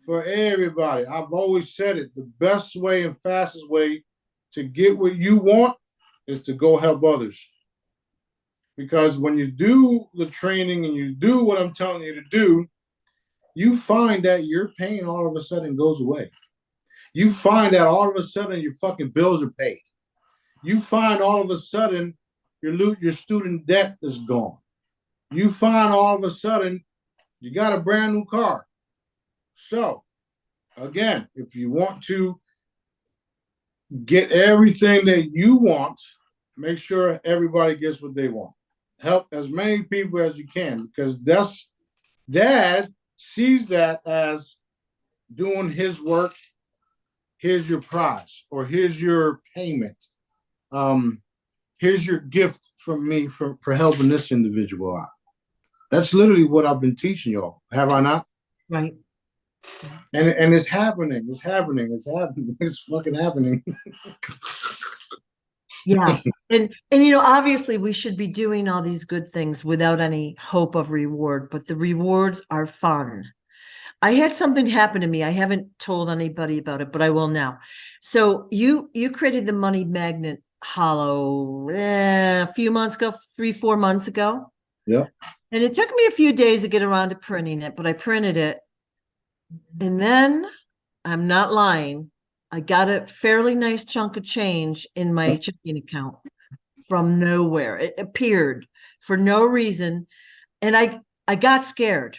S2: for everybody. I've always said it, the best way and fastest way to get what you want is to go help others. Because when you do the training and you do what I'm telling you to do, you find that your pain all of a sudden goes away. You find that all of a sudden your fucking bills are paid. You find all of a sudden your student debt is gone. You find all of a sudden you got a brand new car. So, again, if you want to get everything that you want, make sure everybody gets what they want. Help as many people as you can, because Dad sees that as doing his work. Here's your prize, or here's your payment. Here's your gift from me for helping this individual out. That's literally what I've been teaching y'all. Have I not?
S1: Right.
S2: And it's happening. It's happening. It's happening. It's fucking happening.
S1: Yeah. And you know, obviously we should be doing all these good things without any hope of reward, but the rewards are fun. I had something happen to me. I haven't told anybody about it, but I will now. So you created the money magnet hollow a few months ago, 3-4 months ago.
S2: Yeah.
S1: And it took me a few days to get around to printing it, but I printed it. And then, I'm not lying, I got a fairly nice chunk of change in my checking account from nowhere. It appeared for no reason. And I got scared.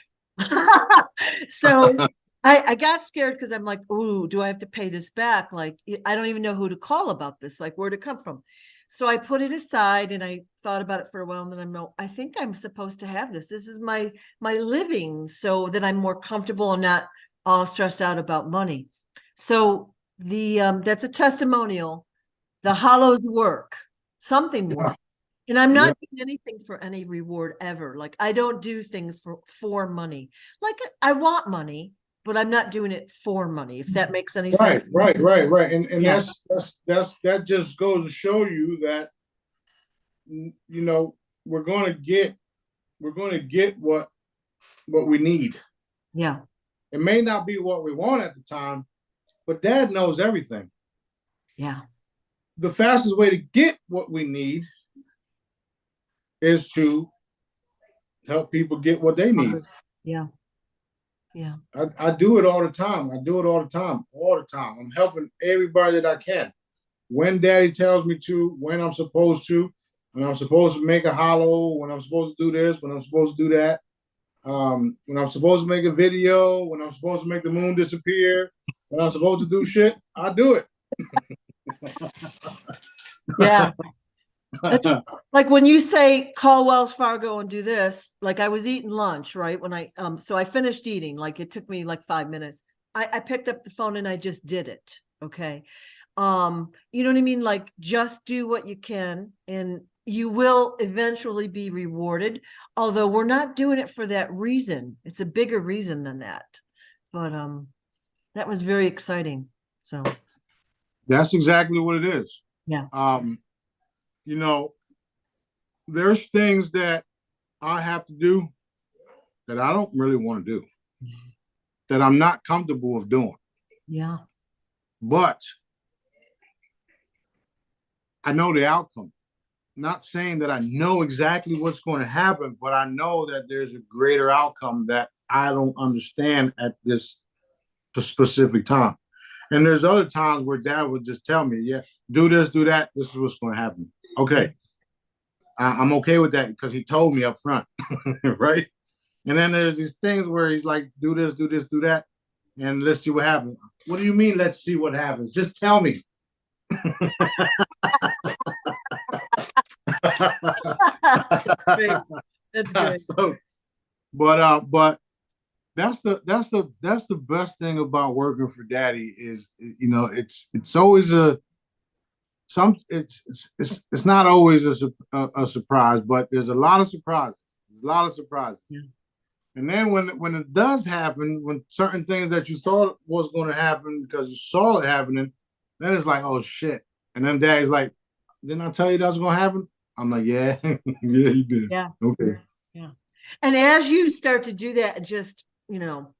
S1: So I got scared because I'm like, ooh, do I have to pay this back? Like, I don't even know who to call about this. Like, where'd it come from? So I put it aside and I thought about it for a while. And then I think I'm supposed to have this. This is my living, so that I'm more comfortable and not all stressed out about money. So that's a testimonial. The hollows work. Something works. And I'm not doing anything for any reward ever. Like, I don't do things for money. Like, I want money, but I'm not doing it for money, if that makes any sense.
S2: Right. And yeah. That just goes to show you that, you know, we're going to get we're going to get what we need.
S1: Yeah.
S2: It may not be what we want at the time, but Dad knows everything.
S1: Yeah.
S2: The fastest way to get what we need is to help people get what they need.
S1: Yeah. Yeah.
S2: I do it all the time. I do it all the time. All the time. I'm helping everybody that I can. When Daddy tells me to, when I'm supposed to, when I'm supposed to make a hollow, when I'm supposed to do this, when I'm supposed to do that, when I'm supposed to make a video, when I'm supposed to make the moon disappear, when I'm supposed to do shit, I do it.
S1: Yeah. Like when you say call Wells Fargo and do this, like I was eating lunch, right? When so I finished eating, like it took me like 5 minutes. I picked up the phone and I just did it. Okay. You know what I mean? Like just do what you can and you will eventually be rewarded. Although we're not doing it for that reason. It's a bigger reason than that. But that was very exciting. So
S2: that's exactly what it is.
S1: Yeah.
S2: You know, there's things that I have to do that I don't really want to do, that I'm not comfortable with doing.
S1: Yeah.
S2: But I know the outcome. Not saying that I know exactly what's going to happen, but I know that there's a greater outcome that I don't understand at this specific time. And there's other times where Dad would just tell me, yeah, do this, do that. This is what's going to happen. Okay. I'm okay with that because he told me up front. Right. And then there's these things where he's like, do this, do this, do that. And let's see what happens. What do you mean? Let's see what happens. Just tell me.
S1: That's good.
S2: So, but that's the best thing about working for Daddy is, you know, it's always it's not always a surprise, but there's a lot of surprises. There's a lot of surprises. Yeah. And then when it does happen, when certain things that you thought was going to happen because you saw it happening, then it's like, oh shit. And then Daddy's like, didn't I tell you that was going to happen? I'm like, yeah, yeah, you did.
S1: Yeah.
S2: Okay.
S1: Yeah. And as you start to do that, just, you know,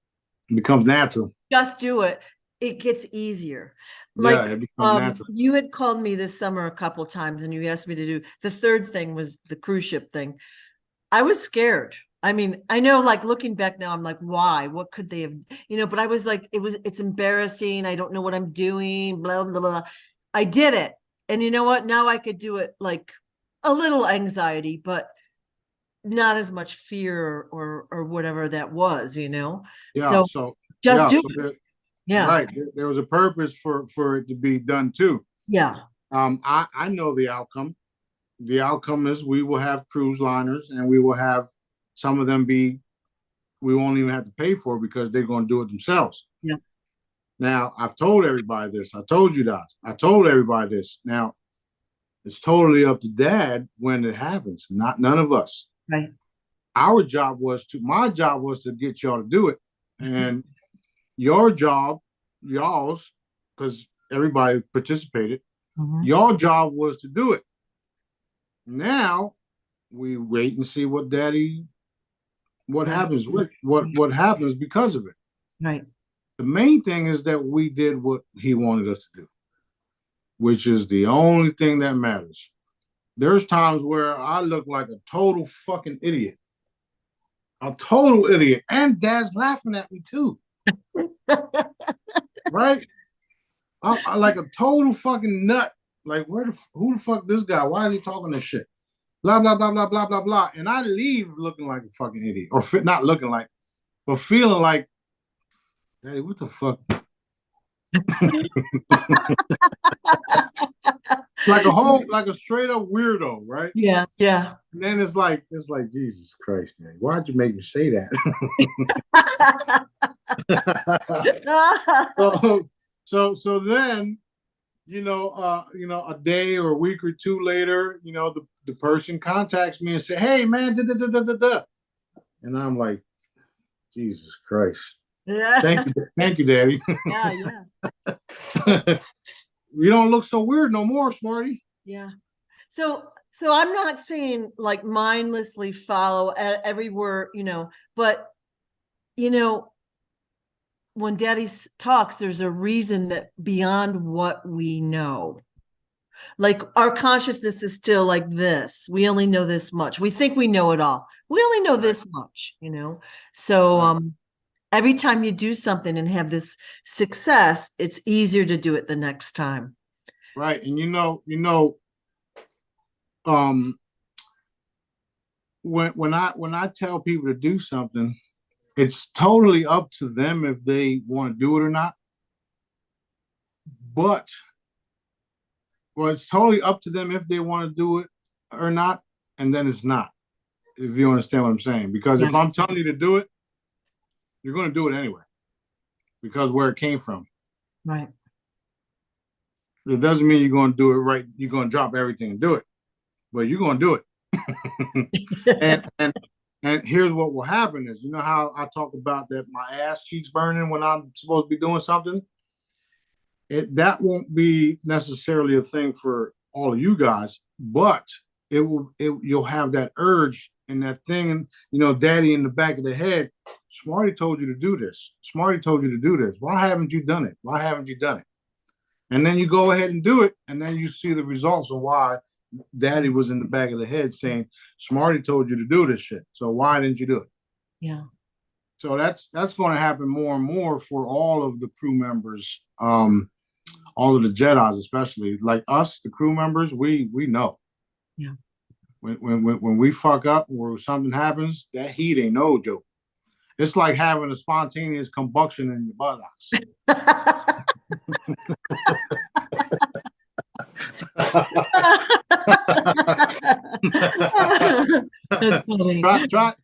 S2: it becomes natural.
S1: Just do it. It gets easier.
S2: Like, yeah, it becomes natural.
S1: You had called me this summer a couple of times and you asked me to do the third thing was the cruise ship thing. I was scared. I mean, I know, like looking back now, I'm like, why? What could they have, you know, but I was like, it's embarrassing. I don't know what I'm doing, blah, blah, blah. I did it. And you know what? Now I could do it like a little anxiety, but not as much fear or whatever that was, you know?
S2: Yeah.
S1: So just do it.
S2: Yeah. Right. There was a purpose for it to be done too.
S1: Yeah.
S2: I know the outcome. The outcome is we will have cruise liners and we will have some of them we won't even have to pay for because they're going to do it themselves.
S1: Yeah.
S2: Now, I've told everybody this. I told you that. I told everybody this. Now, it's totally up to Dad when it happens, none of us.
S1: Right.
S2: My job was to get y'all to do it. And your job, y'all's, because everybody participated, your job was to do it. Now we wait and see what happens what happens because of it.
S1: Right.
S2: The main thing is that we did what he wanted us to do, which is the only thing that matters. There's times where I look like a total fucking idiot. A total idiot. And Dad's laughing at me too. Right? I'm like a total fucking nut. Like, who the fuck this guy? Why is he talking this shit? Blah, blah, blah, blah, blah, blah, blah. And I leave looking like a fucking idiot. Or not looking like, but feeling like, Daddy, what the fuck? like a straight up weirdo, right?
S1: Yeah, yeah.
S2: And then it's like Jesus Christ, man, why'd you make me say that? so then, you know, a day or a week or two later, you know, the person contacts me and say, hey man, and I'm like, Jesus Christ. Yeah. Thank you, Daddy.
S1: Yeah.
S2: You don't look so weird no more, Smarty.
S1: Yeah. So So I'm not saying like mindlessly follow every word, but you know, when Daddy talks, there's a reason that beyond what we know. Like our consciousness is still like this. We only know this much. We think we know it all. We only know this much, So every time you do something and have this success, it's easier to do it the next time.
S2: Right. And when I tell people to do something, it's totally up to them if they want to do it or not. But it's totally up to them if they want to do it or not, and then it's not. If you understand what I'm saying, because if I'm telling you to do it, you're going to do it anyway, because where it came from.
S1: Right.
S2: It doesn't mean you're going to do it right. You're going to drop everything and do it, but you're going to do it. and here's what will happen is, how I talk about that my ass cheeks burning when I'm supposed to be doing something. That won't be necessarily a thing for all of you guys, but you'll have that urge and that thing, daddy in the back of the head. Smarty told you to do this. Smarty told you to do this. Why haven't you done it? Why haven't you done it? And then you go ahead and do it, and then you see the results of why daddy was in the back of the head saying, Smarty told you to do this shit. So why didn't you do it?
S1: Yeah.
S2: So that's going to happen more and more for all of the crew members, all of the Jedis, especially like us, the crew members. We know.
S1: Yeah.
S2: When we fuck up or something happens, that heat ain't no joke. It's like having a spontaneous combustion in your buttocks.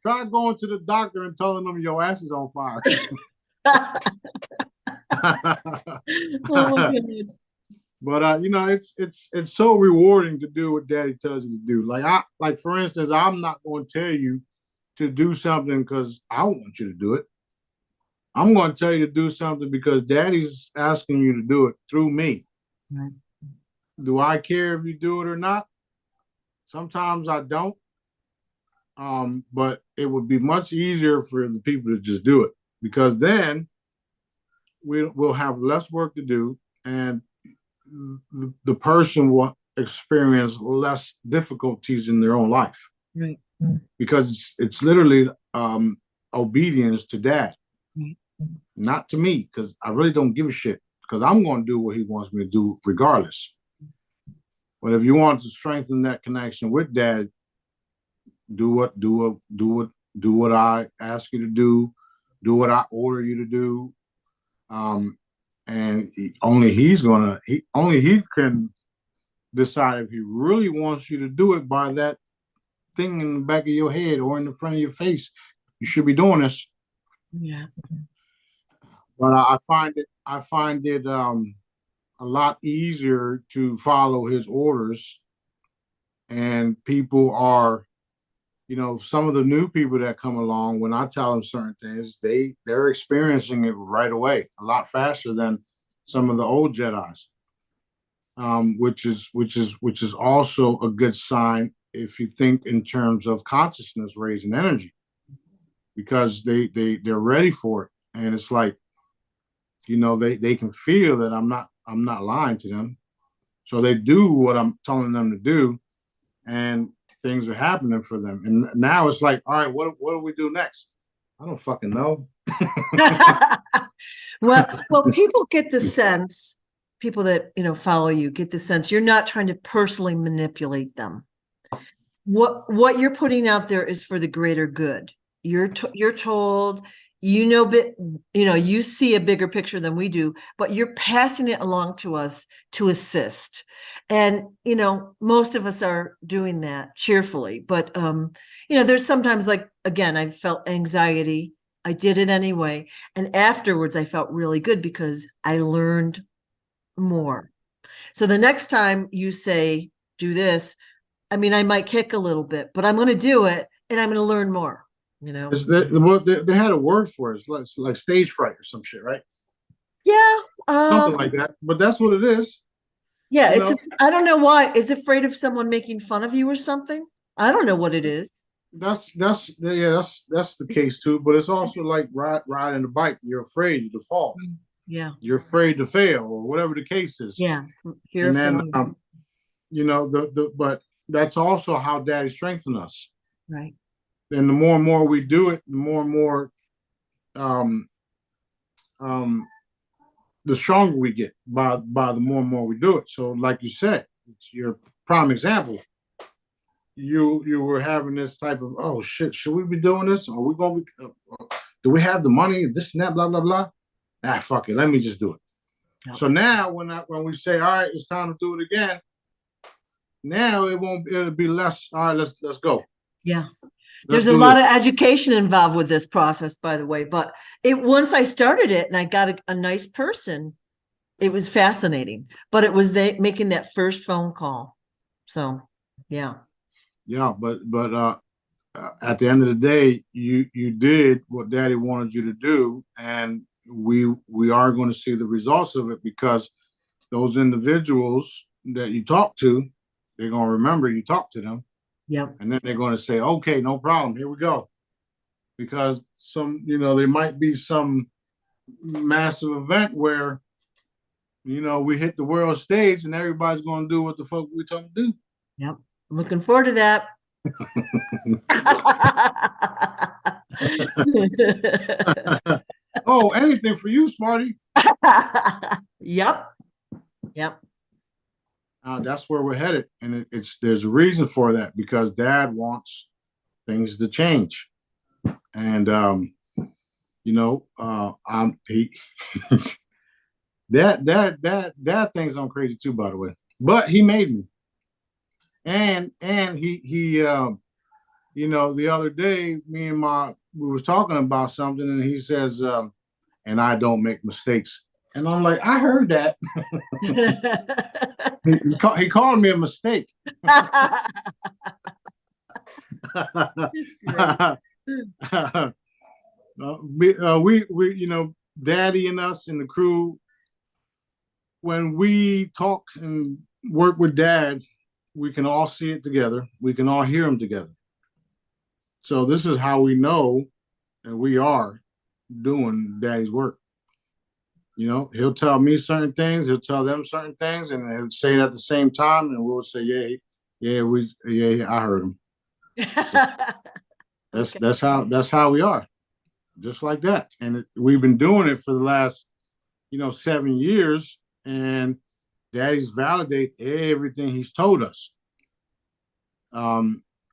S2: Try going to the doctor and telling them your ass is on fire.
S1: Oh my God.
S2: But it's so rewarding to do what daddy tells you to do. Like for instance, I'm not going to tell you to do something because I want you to do it. I'm going to tell you to do something because daddy's asking you to do it through me.
S1: Right.
S2: Do I care if you do it or not? Sometimes I don't. But it would be much easier for the people to just do it, because then we'll have less work to do, and the person will experience less difficulties in their own life.
S1: Right.
S2: Because it's literally obedience to dad, not to me, because I really don't give a shit, because I'm going to do what he wants me to do regardless. But if you want to strengthen that connection with dad, do what I ask you to do what I order you to do. And only he can decide if he really wants you to do it by that thing in the back of your head or in the front of your face. You should be doing this.
S1: Yeah.
S2: But I find it a lot easier to follow his orders, and people are, some of the new people that come along, when I tell them certain things, they're experiencing it right away, a lot faster than some of the old Jedis, which is also a good sign if you think in terms of consciousness raising energy, because they're ready for it, and it's like, they can feel that I'm not lying to them, so they do what I'm telling them to do, and things are happening for them. And now it's like, all right, what do we do next? I don't fucking know.
S1: well, people get the sense, people that follow you get the sense you're not trying to personally manipulate them. What you're putting out there is for the greater good. You're told, you see a bigger picture than we do, but you're passing it along to us to assist. And, most of us are doing that cheerfully, but, there's sometimes, like, again, I felt anxiety. I did it anyway. And afterwards I felt really good because I learned more. So the next time you say, do this, I might kick a little bit, but I'm going to do it, and I'm going to learn more. They
S2: had a word for it. It's like stage fright or some shit, right?
S1: Yeah.
S2: Something like that. But that's what it is.
S1: Yeah,
S2: You know,
S1: I don't know why. It's afraid of someone making fun of you or something. I don't know what it is.
S2: that's the case too. But it's also like riding a bike. You're afraid to fall.
S1: Yeah,
S2: You're afraid to fail, or whatever the case is.
S1: yeah. Fear
S2: And
S1: of
S2: then,
S1: failure.
S2: but that's also how Daddy strengthened us.
S1: Right.
S2: And the more and more we do it, the more and more um, um, the stronger we get by the more and more we do it. So, like you said, it's your prime example. You were having this type of, oh shit, should we be doing this? Are we gonna be? Do we have the money? This and that, blah blah blah. Ah, fuck it, let me just do it.
S1: Yep.
S2: So now, when we say, all right, it's time to do it again, now it'll be less. All right, let's go.
S1: Yeah.
S2: Let's
S1: There's a
S2: do
S1: lot
S2: this.
S1: of education involved with this process, by the way. But once I started it and I got a nice person, it was fascinating. But it was making that first phone call. So, yeah.
S2: Yeah, but at the end of the day, you did what Daddy wanted you to do, and we are going to see the results of it, because those individuals that you talk to, they're going to remember you talked to them,
S1: Yep.
S2: and then they're going to say, okay, no problem, here we go. Because there might be some massive event where, we hit the world stage and everybody's going to do what the fuck we told them to do.
S1: Yep. I'm looking forward to that.
S2: Oh, anything for you, Smarty.
S1: Yep. Yep.
S2: That's where we're headed, and there's a reason for that, because Dad wants things to change, and I'm he that thing's on crazy too, by the way. But he made me, and he the other day, we was talking about something, and he says, and I don't make mistakes, and I'm like, I heard that. He called me a mistake. Daddy and us and the crew, when we talk and work with Dad, we can all see it together. We can all hear him together. So this is how we know that we are doing Daddy's work. He'll tell me certain things, he'll tell them certain things, and he'll say it at the same time, and we'll say, yeah, I heard him.
S1: Okay.
S2: That's how we are, just like that. And we've been doing it for the last 7 years, and Daddy's validate everything he's told us.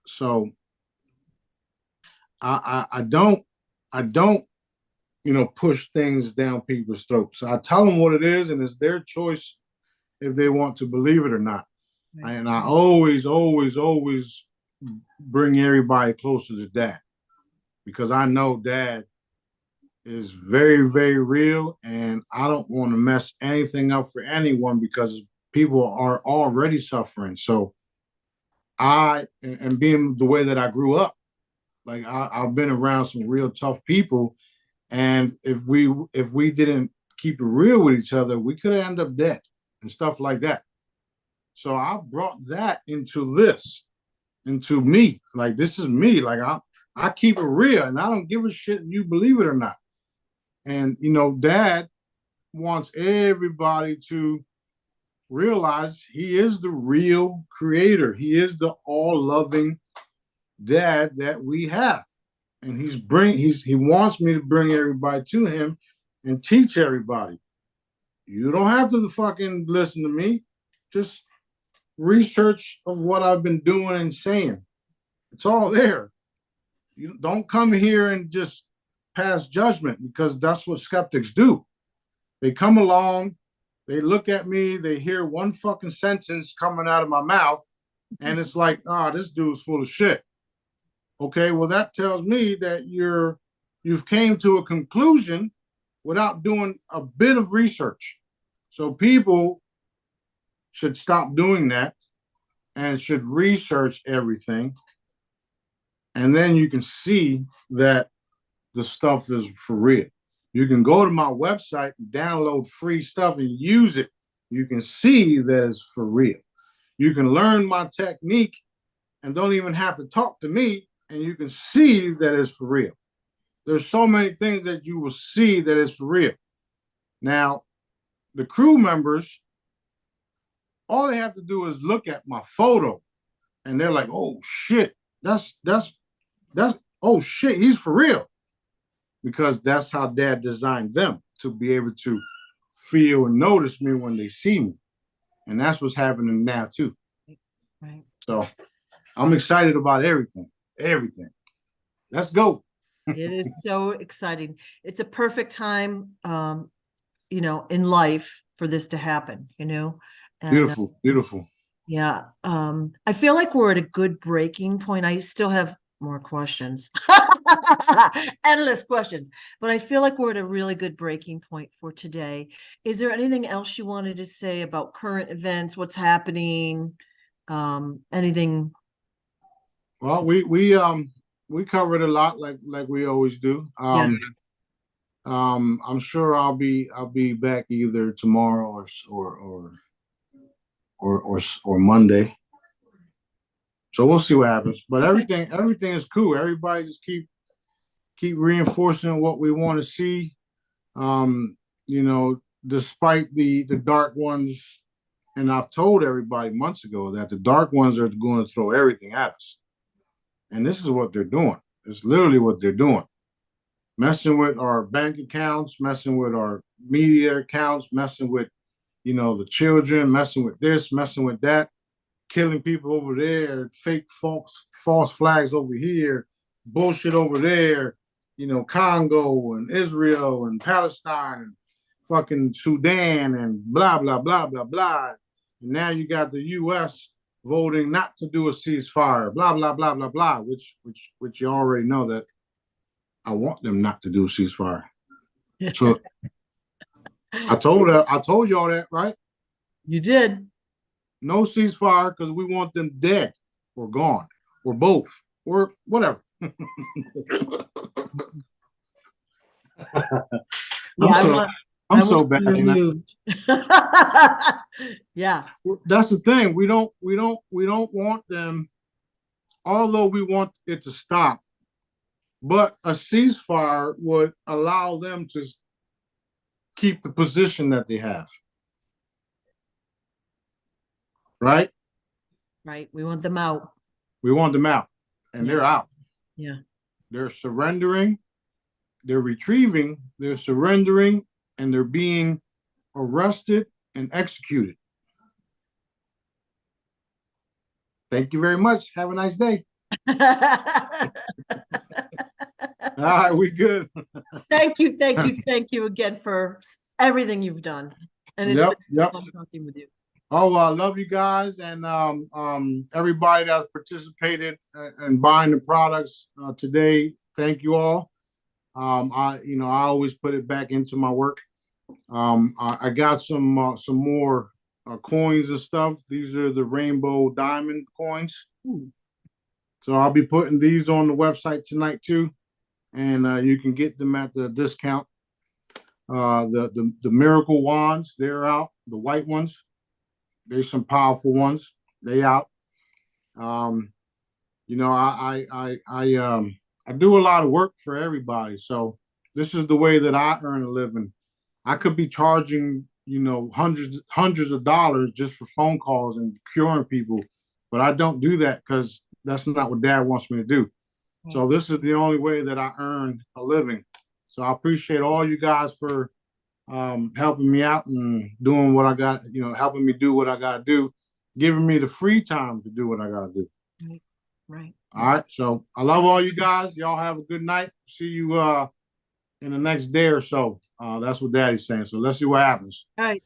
S2: So I don't push things down people's throats. I tell them what it is, and it's their choice if they want to believe it or not. Right. And I always bring everybody closer to Dad, because I know Dad is very, very real, and I don't want to mess anything up for anyone, because people are already suffering. So and being the way that I grew up, like I've been around some real tough people, and if we didn't keep it real with each other, we could end up dead and stuff like that. So I brought that into me. Like, this is me. Like, I keep it real, and I don't give a shit if you believe it or not. And Dad wants everybody to realize he is the real creator. He is the all-loving Dad that we have. And he wants me to bring everybody to him and teach everybody. You don't have to fucking listen to me. Just research of what I've been doing and saying. It's all there. You don't come here and just pass judgment, because that's what skeptics do. They come along, they look at me, they hear one fucking sentence coming out of my mouth, and it's like, this dude's full of shit. Okay, well, that tells me that you've came to a conclusion without doing a bit of research. So people should stop doing that and should research everything. And then you can see that the stuff is for real. You can go to my website and download free stuff and use it you can see that it's for real. You can learn my technique and don't even have to talk to me, and you can see that it's for real. There's so many things that you will see that it's for real. Now, the crew members, all they have to do is look at my photo, and they're like, "Oh shit, that's oh shit, he's for real," because that's how Dad designed them to be able to feel and notice me when they see me, and that's what's happening now too.
S1: Right.
S2: So I'm excited about everything. Everything. Let's go.
S1: It is so exciting. It's a perfect time, in life for this to happen, And,
S2: Beautiful, beautiful.
S1: Yeah. I feel like we're at a good breaking point. I still have more questions, endless questions, but I feel like we're at a really good breaking point for today. Is there anything else you wanted to say about current events, what's happening, anything?
S2: Well, we covered a lot like we always do.
S1: Yeah.
S2: I'm sure I'll be back either tomorrow or Monday. So we'll see what happens. But everything is cool. Everybody just keep reinforcing what we want to see. Despite the dark ones, and I've told everybody months ago that the dark ones are going to throw everything at us. And this is what they're doing. It's literally what they're doing. Messing with our bank accounts, messing with our media accounts, messing with, the children, messing with this, messing with that, killing people over there, fake false flags over here, bullshit over there, Congo and Israel and Palestine and fucking Sudan and blah, blah, blah, blah, blah. And now you got the U.S. voting not to do a ceasefire, blah, blah, blah, blah, blah, which you already know that I want them not to do a ceasefire. So I told you all that, right?
S1: You did.
S2: No ceasefire because we want them dead or gone or both or whatever. I'm so bad.
S1: Yeah.
S2: That's the thing. We don't want them, although we want it to stop. But a ceasefire would allow them to keep the position that they have. Right?
S1: Right. We want them out.
S2: We want them out. And they're out.
S1: Yeah.
S2: They're surrendering. They're retrieving. They're surrendering. And they're being arrested and executed. Thank you very much. Have a nice day. All right, we good.
S1: Thank you again for everything you've done. And it's fun talking with you.
S2: Oh, I love you guys, and everybody that's participated in buying the products today. Thank you all. I always put it back into my work. I got some more coins and stuff. These are the rainbow diamond coins. Ooh. So I'll be putting these on the website tonight too, and you can get them at the discount. The miracle wands, they're out. The white ones. There's some powerful ones. They out. I do a lot of work for everybody. So this is the way that I earn a living. I could be charging, hundreds of dollars just for phone calls and curing people, but I don't do that because that's not what Dad wants me to do. Mm-hmm. So this is the only way that I earn a living. So I appreciate all you guys for helping me out and doing what I got, helping me do what I got to do, giving me the free time to do what I got to do.
S1: Right.
S2: All right. So I love all you guys. Y'all have a good night. See you in the next day or so. That's what Daddy's saying. So let's see what happens.
S1: All right.